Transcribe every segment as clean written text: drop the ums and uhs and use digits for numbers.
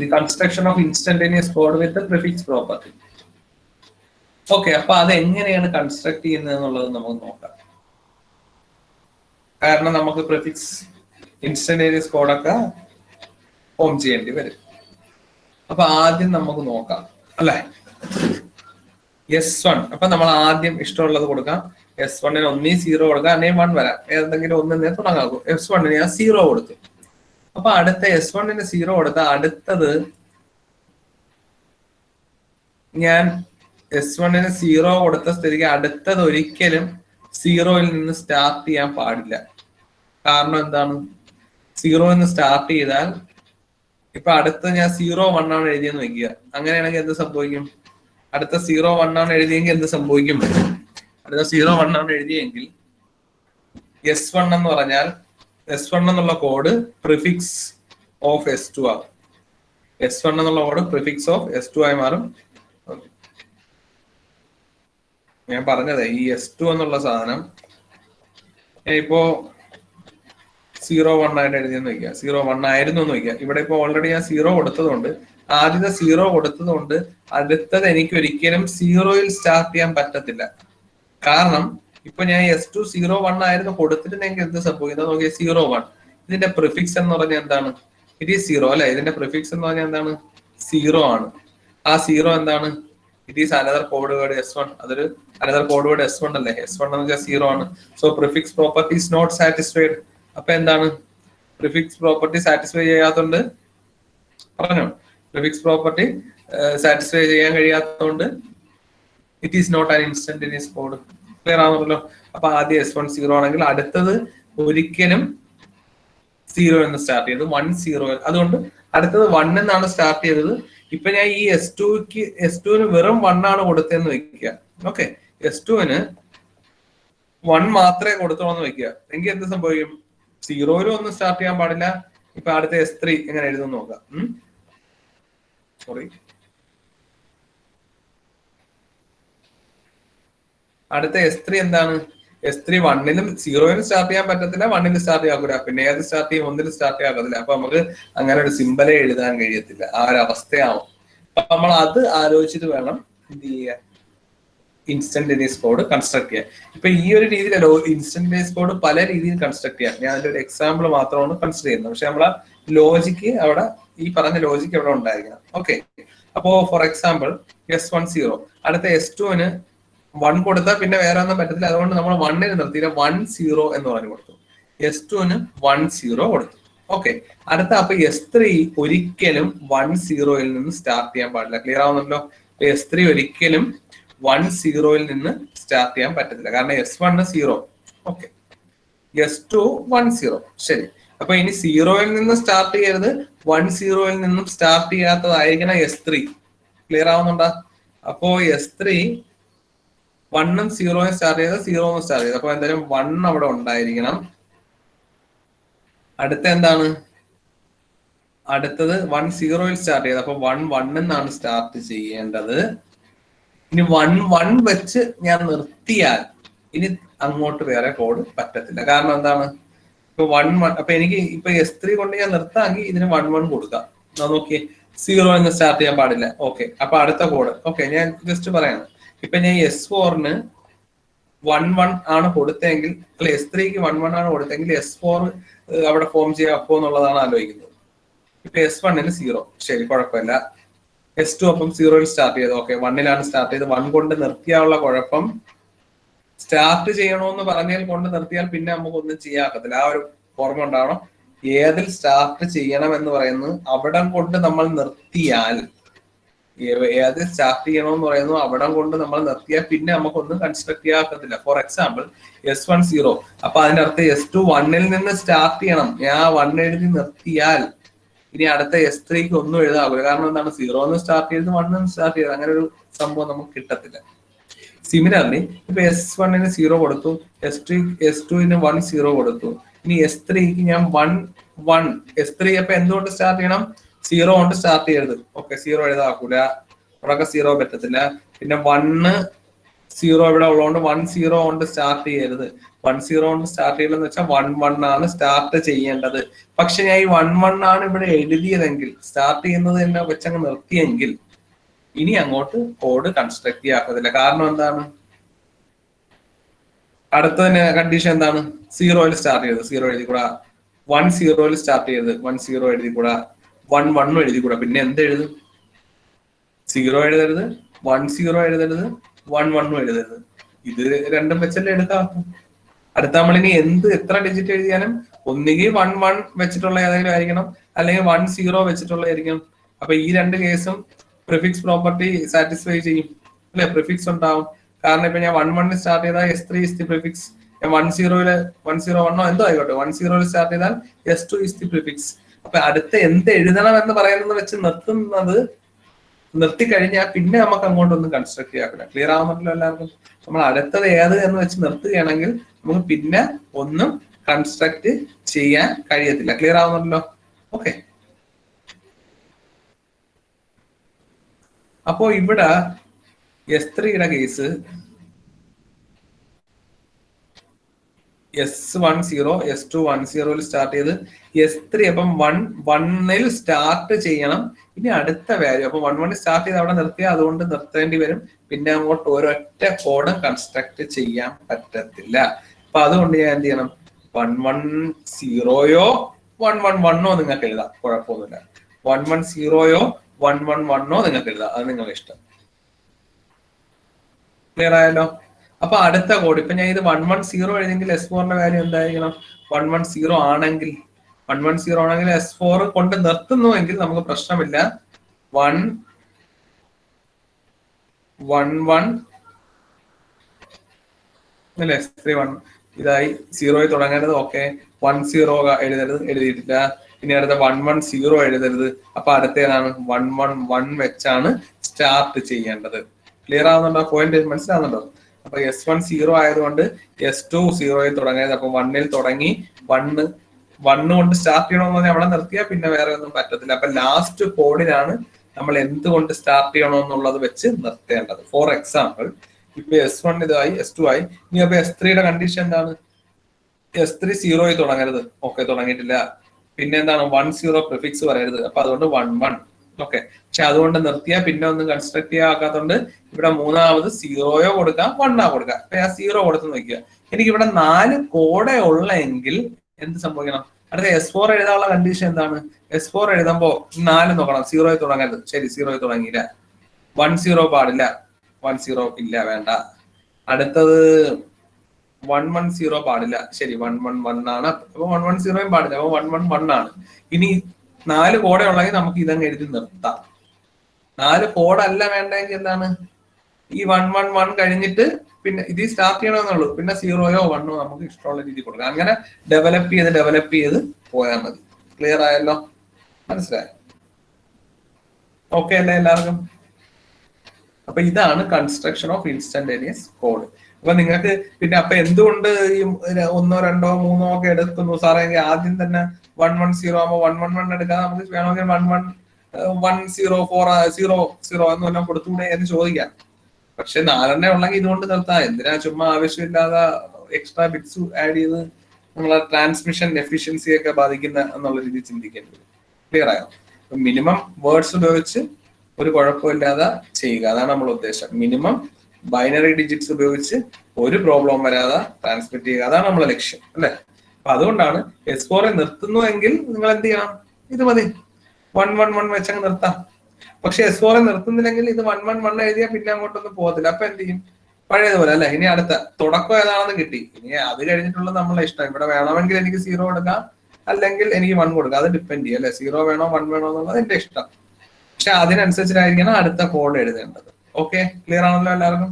The construction of instantaneous code with prefix property. Okay, അപ്പൊ അത് എങ്ങനെയാണ് കൺസ്ട്രക്ട് ചെയ്യുന്നത് എന്നുള്ളത് നമുക്ക് നോക്കാം. കാരണം നമുക്ക് പ്രിഫിക്സ് ഇൻസ്റ്റന്റേനിയസ് കോഡൊക്കെ ഫോം ചെയ്യേണ്ടി വരും. അപ്പൊ ആദ്യം നമുക്ക് നോക്കാം അല്ലെ. S1 അപ്പൊ നമ്മൾ ആദ്യം ഇഷ്ടമുള്ളത് കൊടുക്കാം. S1 ഒന്നീ 0 കൊടുക്കാം, അല്ലെങ്കിൽ 1 വരാം, ഏതെങ്കിലും ഒന്നിനെ തുടങ്ങാക്കും. S1 ഞാൻ 0 കൊടുത്തു. അപ്പൊ അടുത്ത S1 0 കൊടുത്ത അടുത്തത് ഞാൻ S1 0 കൊടുത്ത സ്ഥിതിക്ക് അടുത്തത് ഒരിക്കലും 0-ൽ നിന്ന് സ്റ്റാർട്ട് ചെയ്യാൻ പാടില്ല. കാരണം എന്താണ്? 0 നിന്ന് സ്റ്റാർട്ട് ചെയ്താൽ ഇപ്പൊ അടുത്ത ഞാൻ 0-1 ആണ് എഴുതിയെന്ന് വെക്കുക. അങ്ങനെയാണെങ്കിൽ എന്ത് സംഭവിക്കും? അടുത്ത 0-1 ആണ് എഴുതിയെങ്കിൽ എന്ത് സംഭവിക്കും? അടുത്ത 0-1 ആണ് എഴുതിയെങ്കിൽ S1 എന്ന് പറഞ്ഞാൽ S1 എന്നുള്ള കോഡ് പ്രിഫിക്സ് ഓഫ് S2 ആകും. S1 എന്നുള്ള കോഡ് പ്രിഫിക്സ് ഓഫ് S2 ആയി മാറും. ഞാൻ പറഞ്ഞത് ഈ S2 എന്നുള്ള സാധനം ഇപ്പോ 0-1 ആയിട്ട് എഴുതിയെന്ന് വയ്ക്കുക. 0-1 ആയിരുന്നു എന്ന് വയ്ക്കുക. ഇവിടെ ഇപ്പൊ ഓൾറെഡി ഞാൻ 0 കൊടുത്തതുകൊണ്ട്, ആദ്യത്തെ 0 കൊടുത്തതുകൊണ്ട് അടുത്തത് എനിക്ക് ഒരിക്കലും 0-ൽ സ്റ്റാർട്ട് ചെയ്യാൻ പറ്റത്തില്ല. കാരണം ഇപ്പൊ ഞാൻ S2 0-1 ആയിരുന്നു കൊടുത്തിട്ടുണ്ടെങ്കിൽ എന്ത് സംഭവിക്കുന്നത് നോക്കിയാൽ 0-1 ഇതിന്റെ പ്രിഫിക്സ് എന്ന് പറഞ്ഞാൽ എന്താണ്? ഇറ്റ് ഈസ് 0 അല്ലെ. ഇതിന്റെ പ്രിഫിക്സ് എന്ന് പറഞ്ഞാൽ എന്താണ്? 0 ആണ്. ആ 0 എന്താണ്? It is another code word S1. അതൊരു അനദർ കോഡ് വേർഡ് S1 അല്ലേ. S1 എന്ന് വെച്ചാൽ 0 ആണ്. So prefix property is not satisfied. അപ്പൊ എന്താണ്? പ്രിഫിക്സ് പ്രോപ്പർട്ടി സാറ്റിസ്ഫൈ ചെയ്യാത്തതുകൊണ്ട് പറഞ്ഞോ, പ്രിഫിക്സ് പ്രോപ്പർട്ടി സാറ്റിസ്ഫൈ ചെയ്യാൻ കഴിയാത്തതുകൊണ്ട് it is not an instantaneous code. Clear ആണല്ലോ. അപ്പൊ ആദ്യം S1 0 ആണെങ്കിൽ അടുത്തത് ഒരിക്കലും 0 എന്ന് സ്റ്റാർട്ട് ചെയ്തത് 1 0. അതുകൊണ്ട് അടുത്തത് 1 എന്നാണ് സ്റ്റാർട്ട് ചെയ്തത്. ഇപ്പൊ ഞാൻ ഈ S2-ന് വെറും 1 ആണ് കൊടുത്തതെന്ന് വെക്കുക. ഓക്കെ, S2-ന് 1 മാത്രമേ കൊടുത്തോളന്ന് വെക്കുക. എങ്കിൽ എന്ത് സംഭവിക്കും? 0-ലും ഒന്നും സ്റ്റാർട്ട് ചെയ്യാൻ പാടില്ല. ഇപ്പൊ അടുത്ത S3 എങ്ങനെ എഴുതുന്നു നോക്കാം. സോറി, അടുത്ത S3 എന്താണ്? S3 1-ലും 0-ലും സ്റ്റാർട്ട് ചെയ്യാൻ പറ്റത്തില്ല, 1-ലും സ്റ്റാർട്ട് ചെയ്യാക്കൂല. പിന്നെ ഏത് സ്റ്റാർട്ട് ചെയ്യും? 1-ലും സ്റ്റാർട്ട് ചെയ്യാക്കത്തില്ല. അപ്പൊ നമുക്ക് അങ്ങനെ ഒരു സിമ്പലേ എഴുതാൻ കഴിയത്തില്ല. ആ ഒരു അവസ്ഥയാവും. അപ്പൊ നമ്മൾ അത് ആലോചിച്ചിട്ട് വേണം എന്ത് ചെയ്യാൻ, ഇൻസ്റ്റന്റേനിയസ് കോഡ് കൺസ്ട്രക്ട് ചെയ്യാൻ. ഇപ്പൊ ഈ ഒരു രീതിയിൽ ഇൻസ്റ്റന്റേനിയസ് കോഡ് പല രീതിയിൽ കൺസ്ട്രക്ട് ചെയ്യാം. ഞാൻ അതിന്റെ ഒരു എക്സാമ്പിൾ മാത്രമാണ് കൺസിഡർ ചെയ്യുന്നത്. പക്ഷെ നമ്മളെ ലോജിക്ക് അവിടെ, ഈ പറഞ്ഞ ലോജിക്ക് അവിടെ ഉണ്ടായിരിക്കണം. ഓക്കെ, അപ്പോ ഫോർ എക്സാമ്പിൾ S1 0, അടുത്ത S2-ന് 1 കൊടുത്താൽ പിന്നെ വേറെ ഒന്നും പറ്റത്തില്ല. അതുകൊണ്ട് നമ്മൾ 1-ന് നിർത്തിയില്ല, 1 0 എന്ന് പറഞ്ഞു കൊടുത്തു. S2-ന് 1 0 കൊടുത്തു. ഓക്കെ, അടുത്ത അപ്പൊ S3 ഒരിക്കലും 1 0-ൽ നിന്ന് സ്റ്റാർട്ട് ചെയ്യാൻ പാടില്ല. ക്ലിയർ ആവുന്നല്ലോ. S3 ഒരിക്കലും 1 0-ൽ നിന്ന് സ്റ്റാർട്ട് ചെയ്യാൻ പറ്റത്തില്ല. കാരണം S1 0, ഓക്കെ, S2 1 0. ശരി, അപ്പൊ ഇനി 0-ൽ നിന്ന് സ്റ്റാർട്ട് ചെയ്യരുത്, 1 0-ൽ നിന്നും സ്റ്റാർട്ട് ചെയ്യാത്തതായിരിക്കണം S3. ക്ലിയർ ആവുന്നുണ്ടോ? അപ്പോ S3 1-ഉം 0-യും സ്റ്റാർട്ട് ചെയ്ത് 0-യും സ്റ്റാർട്ട് ചെയ്ത്, അപ്പൊ എന്തായാലും 1 അവിടെ ഉണ്ടായിരിക്കണം. അടുത്ത എന്താണ്? അടുത്തത് 1 0-യിൽ സ്റ്റാർട്ട് ചെയ്ത്, അപ്പൊ 1 1 എന്നാണ് സ്റ്റാർട്ട് ചെയ്യേണ്ടത്. ഇനി 1 1 വെച്ച് ഞാൻ നിർത്തിയാൽ ഇനി അങ്ങോട്ട് വേറെ കോഡ് പറ്റത്തില്ല. കാരണം എന്താണ്? ഇപ്പൊ 1 1, അപ്പൊ എനിക്ക് ഇപ്പൊ S3 കൊണ്ട് ഞാൻ നിർത്താമെങ്കിൽ ഇതിന് 1 1 കൊടുക്കാം. നോക്കിയേ, 0 എന്ന് സ്റ്റാർട്ട് ചെയ്യാൻ പാടില്ല. ഓക്കെ, അപ്പൊ അടുത്ത കോഡ്, ഓക്കെ, ഞാൻ ജസ്റ്റ് പറയാണ്. ഇപ്പൊ ഞാൻ S4-ന് 1 1 ആണ് കൊടുത്തെങ്കിൽ, അല്ല S3-ക്ക് 1 1 ആണ് കൊടുത്തെങ്കിൽ S4 അവിടെ ഫോം ചെയ്യാപ്പോ എന്നുള്ളതാണ് ആലോചിക്കുന്നത്. ഇപ്പൊ S1-ന് 0, ശരി, കുഴപ്പമില്ല. S2 അപ്പം 0-ൽ സ്റ്റാർട്ട് ചെയ്തു. ഓക്കെ, 1-ലാണ് സ്റ്റാർട്ട് ചെയ്ത് 1 കൊണ്ട് നിർത്തിയാനുള്ള കുഴപ്പം, സ്റ്റാർട്ട് ചെയ്യണമെന്ന് പറഞ്ഞാൽ കൊണ്ട് നിർത്തിയാൽ പിന്നെ നമുക്ക് ഒന്നും ചെയ്യാക്കത്തില്ല. ആ ഒരു ഓർമ്മ ഉണ്ടാവണം. ഏതിൽ സ്റ്റാർട്ട് ചെയ്യണം എന്ന് പറയുന്നത് അവിടം കൊണ്ട് നമ്മൾ നിർത്തിയാൽ, ഏത് സ്റ്റാർട്ട് ചെയ്യണമെന്ന് പറയുന്നു അവിടം കൊണ്ട് നമ്മൾ നിർത്തിയാൽ പിന്നെ നമുക്കൊന്നും കൺസ്ട്രക്ട് ചെയ്യാക്കത്തില്ല. ഫോർ എക്സാമ്പിൾ S1 0, അപ്പൊ അതിന്റെ അർത്ഥം S2 1-ൽ നിന്ന് സ്റ്റാർട്ട് ചെയ്യണം. ഞാൻ 1 എഴുതി നിർത്തിയാൽ ഇനി അടുത്ത S3-ക്ക് ഒന്നും എഴുതാവില്ല. കാരണം എന്താണ്? 0-ന്ന് സ്റ്റാർട്ട് ചെയ്ത് 1-ന്ന് സ്റ്റാർട്ട് ചെയ്ത് അങ്ങനെ ഒരു സംഭവം നമുക്ക് കിട്ടത്തില്ല. സിമിലർലി ഇപ്പൊ S1-ന് 0 കൊടുത്തു, S2-ന് 1 0 കൊടുത്തു. ഇനി S3-ക്ക് ഞാൻ 1 1, S3 അപ്പൊ എന്തുകൊണ്ട് സ്റ്റാർട്ട് ചെയ്യണം? 0 കൊണ്ട് സ്റ്റാർട്ട് ചെയ്യരുത്. ഓക്കെ, 0 എഴുതാക്കൂല, അവിടെ 0 പറ്റത്തില്ല. പിന്നെ 1 0 ഇവിടെ ഉള്ളതുകൊണ്ട് 1 0 കൊണ്ട് സ്റ്റാർട്ട് ചെയ്യരുത്. 10 കൊണ്ട് സ്റ്റാർട്ട് ചെയ്യണമെന്ന് വെച്ചാൽ 11 ആണ് സ്റ്റാർട്ട് ചെയ്യേണ്ടത്. പക്ഷെ ഞാൻ ഈ 11 ആണ് ഇവിടെ എഴുതിയതെങ്കിൽ, സ്റ്റാർട്ട് ചെയ്യുന്നത് തന്നെ വെച്ചങ്ങ് നിർത്തിയെങ്കിൽ ഇനി അങ്ങോട്ട് കോഡ് കൺസ്ട്രക്ട് ചെയ്യാക്കത്തില്ല. കാരണം എന്താണ്? അടുത്ത കണ്ടീഷൻ എന്താണ്? 0 സ്റ്റാർട്ട് ചെയ്ത് 0 എഴുതി കൂടാ, 10 സ്റ്റാർട്ട് ചെയ്ത് 10 എഴുതി കൂടാ, 11 എഴുതി കൂടാ. പിന്നെ എന്ത് എഴുതും? 0 എഴുതരുത്, 10 എഴുതരുത്, 11 എഴുതരുത്. ഇത് രണ്ടും വെച്ചല്ലേ എടുക്കാം. അടുത്ത നമ്മളിനി എത്ര ഡിജിറ്റ് എഴുതിയാലും ഒന്നുകിൽ 11 വെച്ചിട്ടുള്ള ഏതെങ്കിലും ആയിരിക്കണം, അല്ലെങ്കിൽ 10 വെച്ചിട്ടുള്ളതായിരിക്കണം. അപ്പൊ ഈ രണ്ട് കേസും പ്രിഫിക്സ് പ്രോപ്പർട്ടി സാറ്റിസ്ഫൈ ചെയ്യും അല്ലെ? പ്രിഫിക്സ് ഉണ്ടാവും. കാരണം ഇപ്പൊ ഞാൻ 11 സ്റ്റാർട്ട് ചെയ്താൽ S3 is the പ്രിഫിക്സ്. ഞാൻ 101 എന്തോ ആയിക്കോട്ടെ 10 സ്റ്റാർട്ട് ചെയ്താൽ S2 is the പ്രിഫിക്സ്. അപ്പൊ അടുത്ത എന്ത് എഴുതണം എന്ന് പറയുന്നത് വെച്ച് നിർത്തി കഴിഞ്ഞാൽ പിന്നെ നമുക്ക് അങ്ങോട്ടൊന്നും കൺസ്ട്രക്ട് ചെയ്യാക്കില്ല. ക്ലിയർ ആവുന്നുണ്ടല്ലോ എല്ലാവർക്കും? നമ്മൾ അടുത്തത് ഏത് എന്ന് വെച്ച് നിർത്തുകയാണെങ്കിൽ നമുക്ക് പിന്നെ ഒന്നും കൺസ്ട്രക്ട് ചെയ്യാൻ കഴിയത്തില്ല. ക്ലിയർ ആവുന്നുണ്ടല്ലോ? ഓക്കെ. അപ്പോ ഇവിടെ S3യുടെ കേസ് S10 S2 10 സ്റ്റാർട്ട് ചെയ്ത് S3 അപ്പം 1 സ്റ്റാർട്ട് ചെയ്യണം. ഇനി അടുത്ത വാല്യൂ അപ്പൊ 1 സ്റ്റാർട്ട് ചെയ്ത് അവിടെ നിർത്തിയാൽ അതുകൊണ്ട് നിർത്തേണ്ടി വരും. പിന്നെ അങ്ങോട്ട് ഒരൊറ്റ കോഡും കൺസ്ട്രക്ട് ചെയ്യാൻ പറ്റത്തില്ല. അപ്പൊ അതുകൊണ്ട് ഞാൻ എന്ത് ചെയ്യണം? 110 111 നിങ്ങൾക്ക് എഴുതാം, കുഴപ്പമൊന്നുമില്ല. 110 111 നിങ്ങൾക്ക് എഴുതാം, അത് നിങ്ങളുടെ ഇഷ്ടം. ക്ലിയർ ആയല്ലോ? അപ്പൊ അടുത്ത കോഡ് ഇപ്പൊ ഞാൻ ഇത് 110 എഴുതിയെങ്കിൽ S4ന്റെ വാല്യൂ എന്തായിരിക്കണം? 110 ആണെങ്കിൽ S4 കൊണ്ട് നിർത്തുന്നുവെങ്കിൽ നമുക്ക് പ്രശ്നമില്ല. 111 അല്ലെ? S3 1 ഇതായി 0 തുടങ്ങേണ്ടത്. ഓക്കെ. 10 എഴുതരുത്, എഴുതിയിട്ടില്ല. ഇനി അടുത്ത 110 എഴുതരുത്. അപ്പൊ അടുത്ത ഏതാണ്? 111 വെച്ചാണ് സ്റ്റാർട്ട് ചെയ്യേണ്ടത്. ക്ലിയർ ആവുന്നുണ്ടോ? പോയിന്റ് മനസ്സിലാവുന്നുണ്ടോ? അപ്പൊ S1 0 ആയതുകൊണ്ട് S2 0 തുടങ്ങിയത്. അപ്പൊ 1 തുടങ്ങി 1 കൊണ്ട് സ്റ്റാർട്ട് ചെയ്യണമെന്ന് പറഞ്ഞാൽ അവിടെ നിർത്തിയാൽ പിന്നെ വേറെ ഒന്നും പറ്റത്തില്ല. അപ്പൊ ലാസ്റ്റ് കോഡിനാണ് നമ്മൾ എന്തുകൊണ്ട് സ്റ്റാർട്ട് ചെയ്യണമെന്നുള്ളത് വെച്ച് നിർത്തേണ്ടത്. ഫോർ എക്സാമ്പിൾ ഇപ്പൊ S1 ഇതായി, S2 ആയി. ഇനി അപ്പൊ S3യുടെ കണ്ടീഷൻ എന്താണ്? S3 0 തുടങ്ങരുത്. ഓക്കെ, തുടങ്ങിയിട്ടില്ല. പിന്നെ എന്താണ്? 10 പ്രിഫിക്സ് പറയരുത്. അപ്പൊ അതുകൊണ്ട് 11. ഓക്കെ. പക്ഷെ അതുകൊണ്ട് നിർത്തിയാൽ പിന്നെ ഒന്നും കൺസ്ട്രക്ട് ചെയ്യാക്കാത്തോണ്ട് ഇവിടെ മൂന്നാമത് 0 കൊടുക്കാം, 1 കൊടുക്കാം. അപ്പൊ ഞാൻ 0 കൊടുത്ത് നോക്കുക. എനിക്ക് ഇവിടെ 4 കോഡേ ഉള്ളെങ്കിൽ എന്ത് സംഭവിക്കണം? അടുത്ത S4 എഴുതാനുള്ള കണ്ടീഷൻ എന്താണ്? S4 എഴുതുമ്പോ 4 നോക്കണം. 0 തുടങ്ങരുത്. ശരി, 0 തുടങ്ങിയില്ല. 10 പാടില്ല. 10 ഇല്ല, വേണ്ട. അടുത്തത് 110 പാടില്ല. ശരി, 111 ആണ്. അപ്പൊ 110 പാടില്ല. അപ്പൊ 111 ആണ്. ഇനി 4 കോഡേ ഉള്ളെങ്കിൽ നമുക്ക് ഇതങ്ങ് എഴുതി നിർത്താം. 4 കോഡല്ല വേണ്ടെങ്കിൽ എന്താണ്? ഈ 111 കഴിഞ്ഞിട്ട് പിന്നെ ഇത് സ്റ്റാർട്ട് ചെയ്യണമെന്നുള്ളൂ. പിന്നെ 0 1 നമുക്ക് ഇഷ്ടമുള്ള രീതി കൊടുക്കാം. അങ്ങനെ ഡെവലപ്പ് ചെയ്ത് പോയാൽ മതി. ക്ലിയർ ആയല്ലോ? മനസ്സിലായോ? ഓക്കെ അല്ലേ എല്ലാവർക്കും? അപ്പൊ ഇതാണ് കൺസ്ട്രക്ഷൻ ഓഫ് ഇൻസ്റ്റന്റേനിയസ് കോഡ്. അപ്പൊ നിങ്ങൾക്ക് പിന്നെ അപ്പൊ എന്തുകൊണ്ട് ഈ 1 2 3 ഒക്കെ എടുക്കുന്നു സാറേ? എങ്കിൽ ആദ്യം തന്നെ 110 ആകുമ്പോൾ 111 എടുക്കാം. നമുക്ക് വേണമെങ്കിൽ 110 എന്ന് പറഞ്ഞാൽ കൊടുത്തൂടെ എന്ന് ചോദിക്കാം. പക്ഷെ 4 ഉള്ളെങ്കിൽ ഇതുകൊണ്ട് നിർത്താം. എന്തിനാ ചുമ്മാ ആവശ്യമില്ലാതെ എക്സ്ട്രാ ബിറ്റ്സ് ആഡ് ചെയ്ത് നമ്മളെ ട്രാൻസ്മിഷൻ എഫിഷ്യൻസി ഒക്കെ ബാധിക്കുന്ന എന്നുള്ള രീതി ചിന്തിക്കേണ്ടി വരും. ക്ലിയർ ആയോ? മിനിമം വേർഡ്സ് ഉപയോഗിച്ച് ഒരു കുഴപ്പമില്ലാതെ ചെയ്യുക, അതാണ് നമ്മൾ ഉദ്ദേശം. മിനിമം ബൈനറി ഡിജിറ്റ്സ് ഉപയോഗിച്ച് ഒരു പ്രോബ്ലം വരാതെ ട്രാൻസ്മിറ്റ് ചെയ്യുക, അതാണ് നമ്മളെ ലക്ഷ്യം അല്ലെ? അപ്പൊ അതുകൊണ്ടാണ് S4 നിർത്തുന്നുവെങ്കിൽ നിങ്ങൾ എന്ത് ചെയ്യണം? ഇത് മതി, 111 വെച്ചങ്ങ് നിർത്താം. പക്ഷെ S4 നിർത്തുന്നില്ലെങ്കിൽ ഇത് 111 എഴുതിയാൽ പിന്നെ അങ്ങോട്ടൊന്നും പോകത്തില്ല. അപ്പൊ എന്ത് ചെയ്യും? പഴയതുപോലെ അല്ലെ? ഇനി അടുത്ത തുടക്കം ഏതാണെന്ന് കിട്ടി. ഇനി അത് കഴിഞ്ഞിട്ടുള്ള നമ്മളെ ഇഷ്ടം. ഇവിടെ വേണമെങ്കിൽ എനിക്ക് 0 കൊടുക്കാം, അല്ലെങ്കിൽ എനിക്ക് 1 കൊടുക്കാം. അത് ഡിപ്പെൻഡ് ചെയ്യും അല്ലെ? 0 വേണോ 1 വേണോ എന്നുള്ളത് എന്റെ ഇഷ്ടം. പക്ഷെ അതിനനുസരിച്ചിട്ടായിരിക്കണം അടുത്ത കോഡ് എഴുതേണ്ടത്. ഓക്കെ, ക്ലിയർ ആണല്ലോ എല്ലാവർക്കും?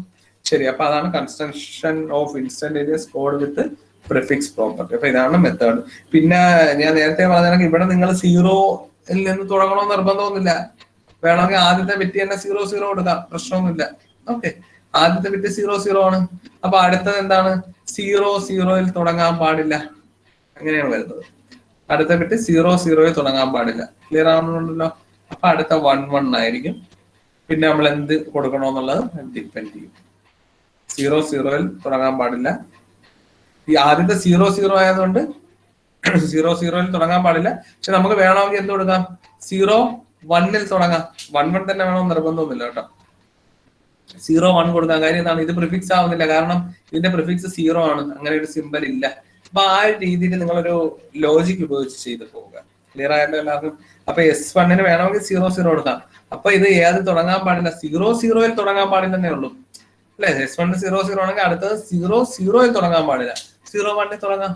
ശരി, അപ്പൊ അതാണ് construction of instantaneous code with prefix property. അപ്പൊ ഇതാണ് മെത്തേഡ്. പിന്നെ ഞാൻ നേരത്തെ പറഞ്ഞ ഇവിടെ നിങ്ങൾ 0-ൽ നിന്ന് തുടങ്ങണമെന്ന് നിർബന്ധമൊന്നുമില്ല. വേണമെങ്കിൽ ആദ്യത്തെ ബിറ്റ് തന്നെ 00 കൊടുക്കാം, പ്രശ്നമൊന്നുമില്ല. ഓക്കെ, ആദ്യത്തെ ബിറ്റ് 00 ആണ്. അപ്പൊ അടുത്തത് എന്താണ്? 00-ൽ തുടങ്ങാൻ പാടില്ല. അങ്ങനെയാണ് വരുന്നത്. അടുത്ത ബിറ്റ് 00-ൽ തുടങ്ങാൻ പാടില്ല. ക്ലിയർ ആവുന്നുണ്ടല്ലോ? അപ്പൊ അടുത്ത 11 ആയിരിക്കും. പിന്നെ നമ്മൾ എന്ത് കൊടുക്കണമെന്നുള്ളത് ഡിപ്പെൻഡ് ചെയ്യും. 00-ൽ തുടങ്ങാൻ പാടില്ല, ഈ ആദ്യത്തെ 0 ആയതുകൊണ്ട് 0 തുടങ്ങാൻ പാടില്ല. പക്ഷെ നമുക്ക് വേണമെങ്കിൽ എന്ത് കൊടുക്കാം, 0 തുടങ്ങാം. 1 തന്നെ വേണമെന്ന് നിർബന്ധമൊന്നുമില്ല കേട്ടോ. 0 കൊടുക്കാം. കാര്യം എന്താണ്, ഇത് പ്രിഫിക്സ് ആവുന്നില്ല, കാരണം ഇതിന്റെ പ്രിഫിക്സ് 0 ആണ്. അങ്ങനെ ഒരു സിമ്പൽ ഇല്ല. അപ്പൊ ആ ഒരു രീതിയിൽ നിങ്ങളൊരു ലോജിക് ഉപയോഗിച്ച് ചെയ്ത് പോവുക. ക്ലിയർ ആയല്ലോ എല്ലാവർക്കും? അപ്പൊ S1 വേണമെങ്കിൽ 0 കൊടുക്കാം. അപ്പൊ ഇത് ഏത് തുടങ്ങാൻ പാടില്ല, 0 തുടങ്ങാൻ പാടില്ലെന്നേ ഉള്ളൂ അല്ലെ. S1 0 ആണെങ്കിൽ അടുത്തത് 0 തുടങ്ങാൻ പാടില്ല, 01 തുടങ്ങാം.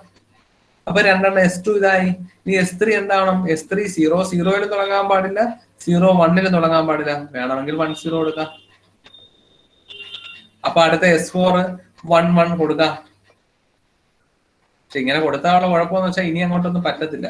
അപ്പൊ രണ്ടെണ്ണം S2 ഇതായി. ഇനി S3 എന്താവണം, S3 0 തുടങ്ങാൻ പാടില്ല, 01 തുടങ്ങാൻ പാടില്ല. വേണമെങ്കിൽ 10 കൊടുക്കാം. അപ്പൊ അടുത്ത S4 11 കൊടുക്കാം. പക്ഷെ ഇങ്ങനെ കൊടുത്താലുള്ള കുഴപ്പമെന്ന് വെച്ചാൽ ഇനി അങ്ങോട്ടൊന്നും പറ്റത്തില്ല.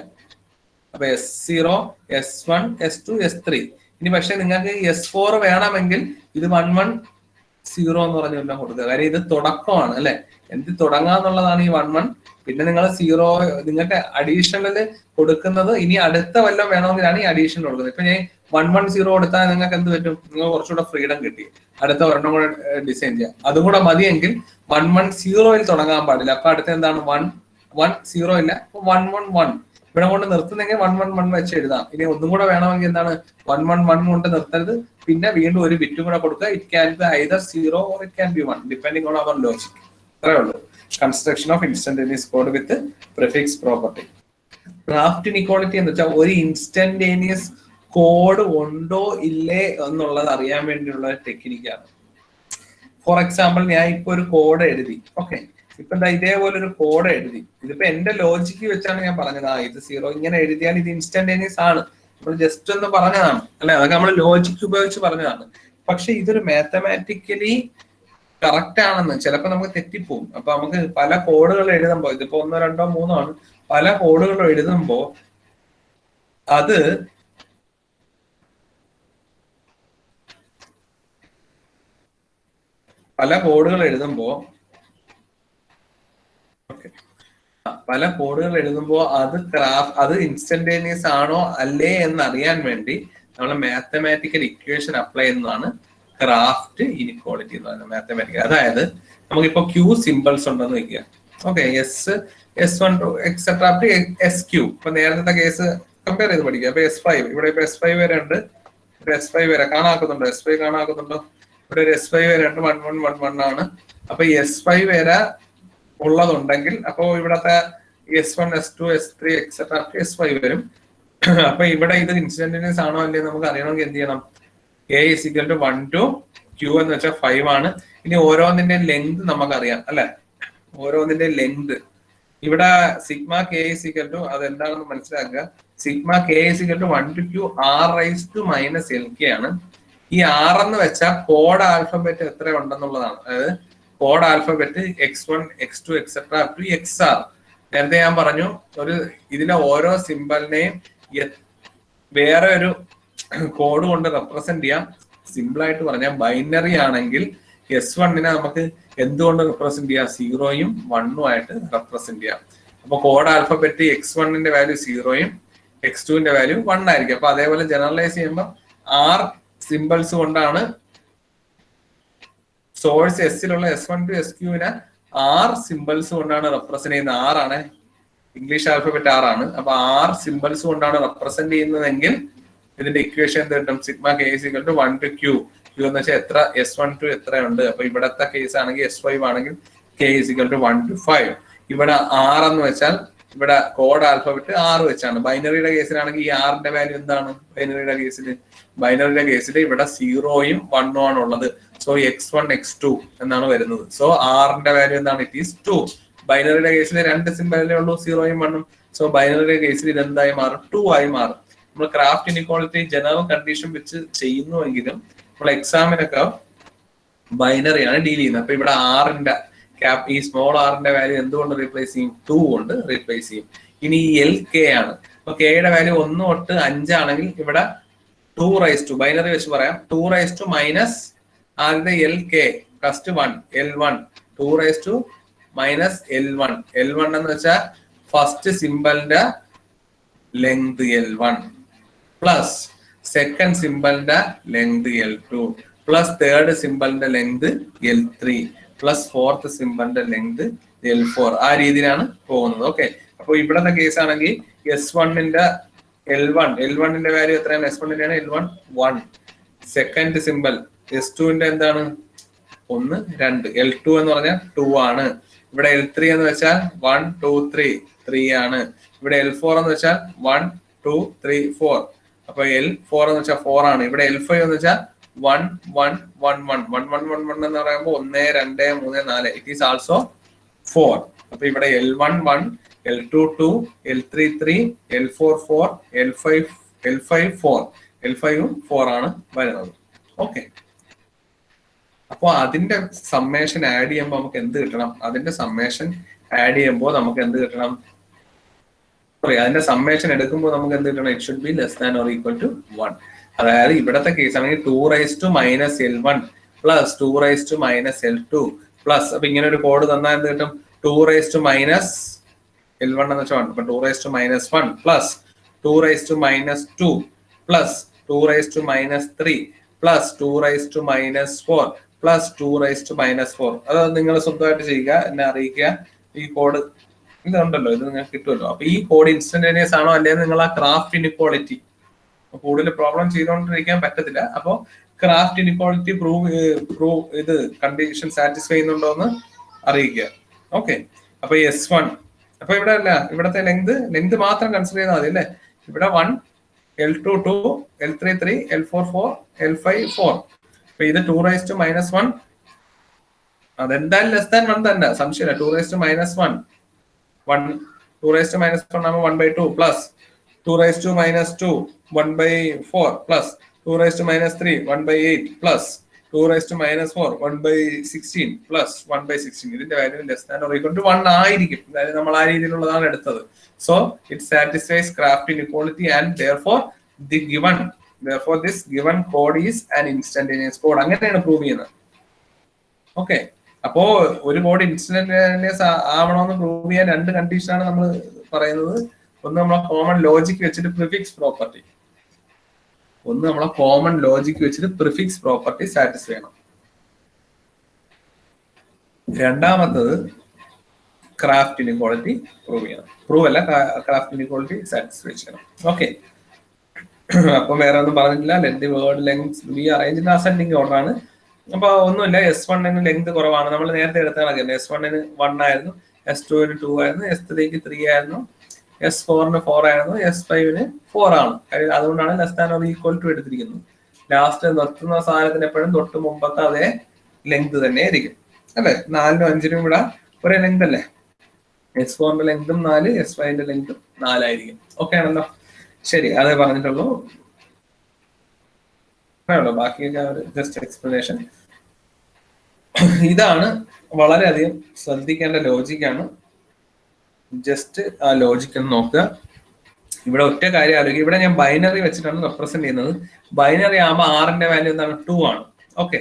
അപ്പൊ S0, S1, S2, S3. ഇനി പക്ഷെ നിങ്ങൾക്ക് S4 വേണമെങ്കിൽ ഇത് 110 എന്ന് പറഞ്ഞ കൊടുക്കുക. കാര്യം ഇത് തുടക്കമാണ് അല്ലെ, എന്ത് തുടങ്ങാന്നുള്ളതാണ് ഈ 11. പിന്നെ നിങ്ങൾ 0 നിങ്ങൾക്ക് അഡീഷണല് കൊടുക്കുന്നത് ഇനി അടുത്ത വല്ലതും വേണമെങ്കിലാണ് ഈ അഡീഷണൽ കൊടുക്കുന്നത്. ഇപ്പൊ ഞാൻ 110 കൊടുത്താൽ നിങ്ങൾക്ക് എന്ത് പറ്റും, നിങ്ങൾ കുറച്ചുകൂടെ ഫ്രീഡം കിട്ടി, അടുത്ത ഒരെണ്ണം കൂടെ ഡിസൈൻ ചെയ്യാം. അതും കൂടെ മതിയെങ്കിൽ 110 തുടങ്ങാൻ പാടില്ല. അപ്പൊ അടുത്ത എന്താണ്, 110 ഇല്ല, 111. ഇവിടെ കൊണ്ട് നിർത്തുന്നെങ്കിൽ 111 വെച്ച് എഴുതാം. ഇനി ഒന്നും കൂടെ വേണമെങ്കിൽ എന്താണ്, 111 കൊണ്ട് നിർത്തരുത്, പിന്നെ വീണ്ടും ഒരു ബിറ്റും കൂടെ കൊടുക്കുക. It can be either 0 or it can be 1 depending on our logic. അത്രേ ഉള്ളൂ. Construction of instantaneous code with prefix property. Kraft inequality എന്ന് വെച്ചാൽ ഒരു ഇൻസ്റ്റന്റേനിയസ് കോഡ് ഉണ്ടോ ഇല്ലേ എന്നുള്ളത് അറിയാൻ വേണ്ടിയുള്ള ടെക്നിക്കാണ്. ഫോർ എക്സാമ്പിൾ, ഞാൻ ഇപ്പൊ ഒരു കോഡ് എഴുതി, ഓക്കെ, ഇപ്പൊ എന്താ ഇതേപോലെ ഒരു കോഡ് എഴുതി. ഇതിപ്പോ എന്റെ ലോജിക്ക് വെച്ചാണ് ഞാൻ പറഞ്ഞത്, ഇത് 0 ഇങ്ങനെ എഴുതിയാൽ ഇത് ഇൻസ്റ്റന്റേനിയസ് ആണ്. നമ്മൾ ജസ്റ്റ് ഒന്ന് പറഞ്ഞതാണ് അല്ലെ, അതൊക്കെ നമ്മൾ ലോജിക്ക് ഉപയോഗിച്ച് പറഞ്ഞതാണ്. പക്ഷെ ഇതൊരു മാത്തമാറ്റിക്കലി കറക്റ്റ് ആണെന്ന് ചിലപ്പോ നമുക്ക് തെറ്റിപ്പോവും. അപ്പൊ നമുക്ക് പല കോഡുകൾ എഴുതുമ്പോ, ഇതിപ്പോ 1, 2, 3 ആണ്, പല കോഡുകൾ എഴുതുമ്പോ അത് അത് ഇൻസ്റ്റന്റേനിയസ് ആണോ അല്ലേ എന്ന് അറിയാൻ വേണ്ടി നമ്മൾ മാത്തമാറ്റിക്കൽ ഇക്വേഷൻ അപ്ലൈ ചെയ്യുന്നതാണ് ക്രാഫ്റ്റ് ഇൻഇക്വാളിറ്റി എന്ന് പറയുന്നത്. മാത്തമാറ്റിക്കൽ, അതായത് നമുക്കിപ്പോ Q സിമ്പിൾസ് ഉണ്ടെന്ന് വെക്കുക, okay, S1 et cetera to SQ. ഇപ്പൊ നേരത്തെ കേസ് കമ്പയർ ചെയ്ത് പഠിക്കുക. അപ്പൊ S5, ഇവിടെ ഇപ്പൊ S5 വരെ ഉണ്ട്, S5 വരെ കാണാക്കുന്നുണ്ടോ, S5 കാണാക്കുന്നുണ്ടോ, ഇവിടെ ഒരു S5 വരെ ഉണ്ട്, 1111 ആണ്. അപ്പൊ S5 വരെ ഉള്ളതുണ്ടെങ്കിൽ അപ്പോ ഇവിടത്തെ S1, S2, S3 et cetera S5 വരും. അപ്പൊ ഇവിടെ ഇത് ഇൻസ്റ്റന്റേനിയസ് ആണോ അല്ലേ നമുക്ക് അറിയണമെങ്കിൽ എന്ത് ചെയ്യണം, A is equal to 1 to Q എന്ന് വെച്ചാൽ 5 ആണ്. ഇനി ഓരോന്നിന്റെ ലെങ്ത് നമുക്കറിയാം അല്ലെ, ഓരോന്നിന്റെ ലെങ്ത്. ഇവിടെ sigma K is equal to, അതെന്താണെന്ന് മനസ്സിലാക്കുക, sigma K is equal to 1 to Q R raised to minus LK ആണ്. ഈ R എന്ന് വെച്ചാൽ കോഡ് ആൽഫബറ്റ് എത്ര ഉണ്ടെന്നുള്ളതാണ്. അതായത് code alphabet X1, X2 etcetera up to XR. നേരത്തെ ഞാൻ പറഞ്ഞു, ഒരു ഇതിലെ ഓരോ സിമ്പലിനെയും വേറെ ഒരു കോഡ് കൊണ്ട് റെപ്രസെന്റ് ചെയ്യാം. സിമ്പിൾ ആയിട്ട് പറഞ്ഞാൽ ബൈനറി ആണെങ്കിൽ S1 നമുക്ക് എന്തുകൊണ്ട് റെപ്രസെന്റ് ചെയ്യാം, 0 ഉം 1 ആയിട്ട് റെപ്രസെന്റ് ചെയ്യാം. അപ്പൊ കോഡ് ആൽഫബറ്റ് X1 വാല്യൂ 0 ഉം X2 വാല്യൂ 1 ആയിരിക്കും. അപ്പൊ അതേപോലെ ജനറലൈസ് ചെയ്യുമ്പോൾ R സിമ്പിൾസ് കൊണ്ടാണ് സോഴ്സ് എസിലുള്ള S1 to SQ R symbols കൊണ്ടാണ് റെപ്രസെന്റ് ചെയ്യുന്നത്. R ആണ് ഇംഗ്ലീഷ് ആൽഫബറ്റ്, R ആണ്. അപ്പൊ R സിമ്പിൾസ് കൊണ്ടാണ് റെപ്രസെന്റ് ചെയ്യുന്നതെങ്കിൽ ഇതിന്റെ ഇക്വേഷൻ എന്ത് കിട്ടും, sigma K is equal to 1 to Q. Q എന്ന് വെച്ചാൽ എത്ര, S1 to എത്ര ഉണ്ട്. അപ്പൊ ഇവിടത്തെ കേസ് ആണെങ്കിൽ S5 ആണെങ്കിൽ K is equal to 1 to 5. ഇവിടെ R എന്ന് വെച്ചാൽ ഇവിടെ കോഡ് ആൽഫബറ്റ് R വെച്ചാണ്. ബൈനറിയുടെ കേസിലാണെങ്കിൽ ഈ R ന്റെ വാല്യൂ എന്താണ്, ബൈനറിയുടെ കേസിൽ ഇവിടെ 0 ഉം 1 ഉം ആണ് ഉള്ളത്. സോ X1, X2 എന്നാണ് വരുന്നത്. സോ R ന്റെ വാല്യൂ എന്താണ്, ഇറ്റ് ഈസ് 2. ബൈനറിയുടെ കേസിൽ 2 സിമ്പലേ ഉള്ളൂ, 0 ഉം 1 ഉം. സോ ബൈനറിയുടെ കേസിൽ ഇത് എന്തായി മാറും, 2 ആയി മാറും. നമ്മൾ ക്രാഫ്റ്റ് ഇൻഇക്വാളിറ്റി ജനറൽ കണ്ടീഷൻ വെച്ച് ചെയ്യുന്നുവെങ്കിലും നമ്മൾ എക്സാമിനൊക്കെ ബൈനറിയാണ് ഡീൽ ചെയ്യുന്നത്. അപ്പൊ ഇവിടെ R-ന്റെ ഈ സ്മോൾ R-ന്റെ വാല്യൂ എന്തുകൊണ്ട് റീപ്ലേസ് ചെയ്യും, 2 കൊണ്ട് റീപ്ലേസ് ചെയ്യും. ഇനി LK ആണ്. അപ്പൊ K-യുടെ വാല്യൂ 1 തൊട്ട് 5 ആണെങ്കിൽ ഇവിടെ 2 raised to, ബൈനറി വെച്ച് പറയാം, 2 raised to മൈനസ് ആദ്യത്തെ LK first 1 L1, 2 raised to minus L1. L1 എന്ന് വെച്ചാൽ ഫസ്റ്റ് സിമ്പലിന്റെ ലെങ്ത് L1 പ്ലസ് സെക്കൻഡ് സിമ്പലിന്റെ ലെങ്ത് L2 പ്ലസ് തേർഡ് സിമ്പലിന്റെ ലെങ്ത് L3 പ്ലസ് ഫോർത്ത് സിമ്പിളിന്റെ ലെങ്ത് L4. ആ രീതിയിലാണ് പോകുന്നത്. ഓക്കെ, അപ്പൊ ഇവിടത്തെ കേസ് ആണെങ്കിൽ S1ന്റെ L1ന്റെ വാല്യൂ എത്രയാണ്? S1ന്റെ L1 1. സെക്കൻഡ് സിമ്പിൾ S2ന്റെ എന്താണ്? 1 2. L2 എന്ന് പറഞ്ഞാൽ 2 ആണ്. ഇവിടെ L3 എന്ന് വെച്ചാൽ 1 2 3 3 ആണ്. ഇവിടെ L4 എന്ന് വെച്ചാൽ 1 2 3 4. അപ്പൊ L4 എന്ന് വെച്ചാൽ 4 ആണ്. ഇവിടെ L5 എന്ന് വെച്ചാൽ 1 1 1 1 1 1 1 1 എന്ന് പറയുമ്പോൾ 1 2 3 4. It is also 4. അപ്പൊ ഇവിടെ L1 1, L2 2, L3 3, L4 4, L5 4. L5 ഉം 4 ആണ് വരുന്നത്. ഓക്കെ, അപ്പൊ അതിന്റെ സമ്മേഷൻ ആഡ് ചെയ്യുമ്പോൾ നമുക്ക് എന്ത് കിട്ടണം? അതിന്റെ സമ്മേഷൻ ആഡ് ചെയ്യുമ്പോൾ നമുക്ക് എന്ത് കിട്ടണം? അതിന്റെ സമ്മേഷൻ എടുക്കുമ്പോൾ നമുക്ക് എന്ത് കിട്ടണം? It should be less than or equal to 1. അതായത് ഇവിടത്തെ കേസ് ആണെങ്കിൽ 2 - L1 പ്ലസ് 2 - L2 പ്ലസ്, അപ്പൊ ഇങ്ങനെ ഒരു കോഡ് തന്നാൽ എന്ത് കിട്ടും? 2 - L1 എന്ന് വെച്ചാൽ 1. അപ്പൊ 2 - 1 പ്ലസ് 2 - 2 പ്ലസ് 2 - 3 പ്ലസ് 2 - 4 പ്ലസ് 2 - 4. അത് നിങ്ങൾ സ്വന്തമായിട്ട് ചെയ്യുക, എന്നെ അറിയിക്കുക. ഈ കോഡ് ഇതുണ്ടല്ലോ, ഇത് നിങ്ങൾക്ക് കിട്ടുമല്ലോ. അപ്പൊ ഈ കോഡ് ഇൻസ്റ്റന്റേനിയസ് ആണോ അല്ലെങ്കിൽ നിങ്ങൾ ആ ക്രാഫ്റ്റ് ഇൻഇക്വാളിറ്റി കൂടുതൽ പ്രോബ്ലം ചെയ്തുകൊണ്ടിരിക്കാൻ പറ്റത്തില്ല. അപ്പൊ ക്രാഫ്റ്റ് ഇൻഇക്വാളിറ്റി പ്രൂവ് ഇത് കണ്ടീഷൻ സാറ്റിസ്ഫൈ ചെയ്യുന്നുണ്ടോ എന്ന് അറിയിക്കുക. ഓക്കെ, അപ്പൊ S1, അപ്പൊ ഇവിടെ അല്ല, ഇവിടത്തെ ലെങ്ത് മാത്രം കൺസിഡർ ചെയ്താൽ മതി അല്ലേ? ഇവിടെ 1, L2 2, L3 3, L4 4, L5 4. അപ്പൊ ഇത് 2 - -1, അതെന്തായാലും ലെസ് ദാൻ 1 തന്നെ, സംശയമില്ല. 2 - -1 2 - -1 ആകുമ്പോൾ 1/2 പ്ലസ് 2 - -2 1/4 പ്ലസ് 2 - -3 1/8 പ്ലസ് 2 - -4 1/16 പ്ലസ് 1/16. ഇതിന്റെ value less than or equal to 1 ആയിരിക്കും. അതായത് നമ്മൾ ആ രീതിയിലുള്ളതാണ് എടുത്തത്. So it satisfies Kraft inequality and therefore this given code is an instantaneous code. അങ്ങനെയാണ് പ്രൂവ് ചെയ്യുന്നത്. ഓക്കെ, അപ്പോ ഒരു കോഡ് ഇൻസ്റ്റന്റേനിയസ് ആവണമെന്ന് പ്രൂവ് ചെയ്യാൻ 2 കണ്ടീഷനാണ് നമ്മൾ പറയുന്നത്. ഒന്ന് നമ്മളെ കോമൺ ലോജിക് വെച്ചിട്ട് പ്രിഫിക്സ് പ്രോപ്പർട്ടി സാറ്റിസ്ഫൈ ചെയ്യണം. രണ്ടാമത്തത് ക്രാഫ്റ്റ് ഇൻഇക്വാളിറ്റി പ്രൂവ് ചെയ്യണം. ക്രാഫ്റ്റ് ഇൻഇക്വാളിറ്റി സാറ്റിസ്ഫൈ ചെയ്യണം. ഓക്കെ, അപ്പൊ വേറെ ഒന്നും പറഞ്ഞിട്ടില്ല. Let the word length be arranged in ascending order ആണ്. അപ്പൊ ഒന്നുമില്ല, S1ന് ലെങ്ത് കുറവാണ്. നമ്മൾ നേരത്തെ എടുത്ത കണക്കല്ലേ, S1ന് 1 ആയിരുന്നു, S2ന് 2 ആയിരുന്നു, S3ക്ക് 3 ആയിരുന്നു, S4ന് 4 ആയിരുന്നു, S5ന് 4 ആണ്. അതുകൊണ്ടാണ് less than or equal to എടുത്തിരിക്കുന്നത്. ലാസ്റ്റ് നിർത്തുന്ന സാധനത്തിന് എപ്പോഴും തൊട്ട് മുമ്പത്തെ അതേ ലെങ്ത് തന്നെ ആയിരിക്കും അല്ലെ? 4നും 5നും ഇവിടെ ഒരേ ലെങ്ത് അല്ലേ? S4ന്റെ ലെങ്തും 4, S5ന്റെ ലെങ്തും 4 ആയിരിക്കും. ഓക്കെ ആണല്ലോ? ശരി, അതേ പറഞ്ഞിട്ടുള്ളൂ. ബാക്കിയൊക്കെ ജസ്റ്റ് എക്സ്പ്ലനേഷൻ. ഇതാണ് വളരെയധികം ശ്രദ്ധിക്കേണ്ട ലോജിക്കാണ്. ജസ്റ്റ് ആ ലോജിക് ഒന്ന് നോക്കുക. ഇവിടെ ഒറ്റ കാര്യം ആലോചിക്കുക. ഇവിടെ ഞാൻ ബൈനറി വെച്ചിട്ടാണ് റെപ്രസെന്റ് ചെയ്യുന്നത്. ബൈനറി ആകുമ്പോൾ R-ന്റെ വാല്യൂ എന്താണ്? 2 ആണ്. ഓക്കെ,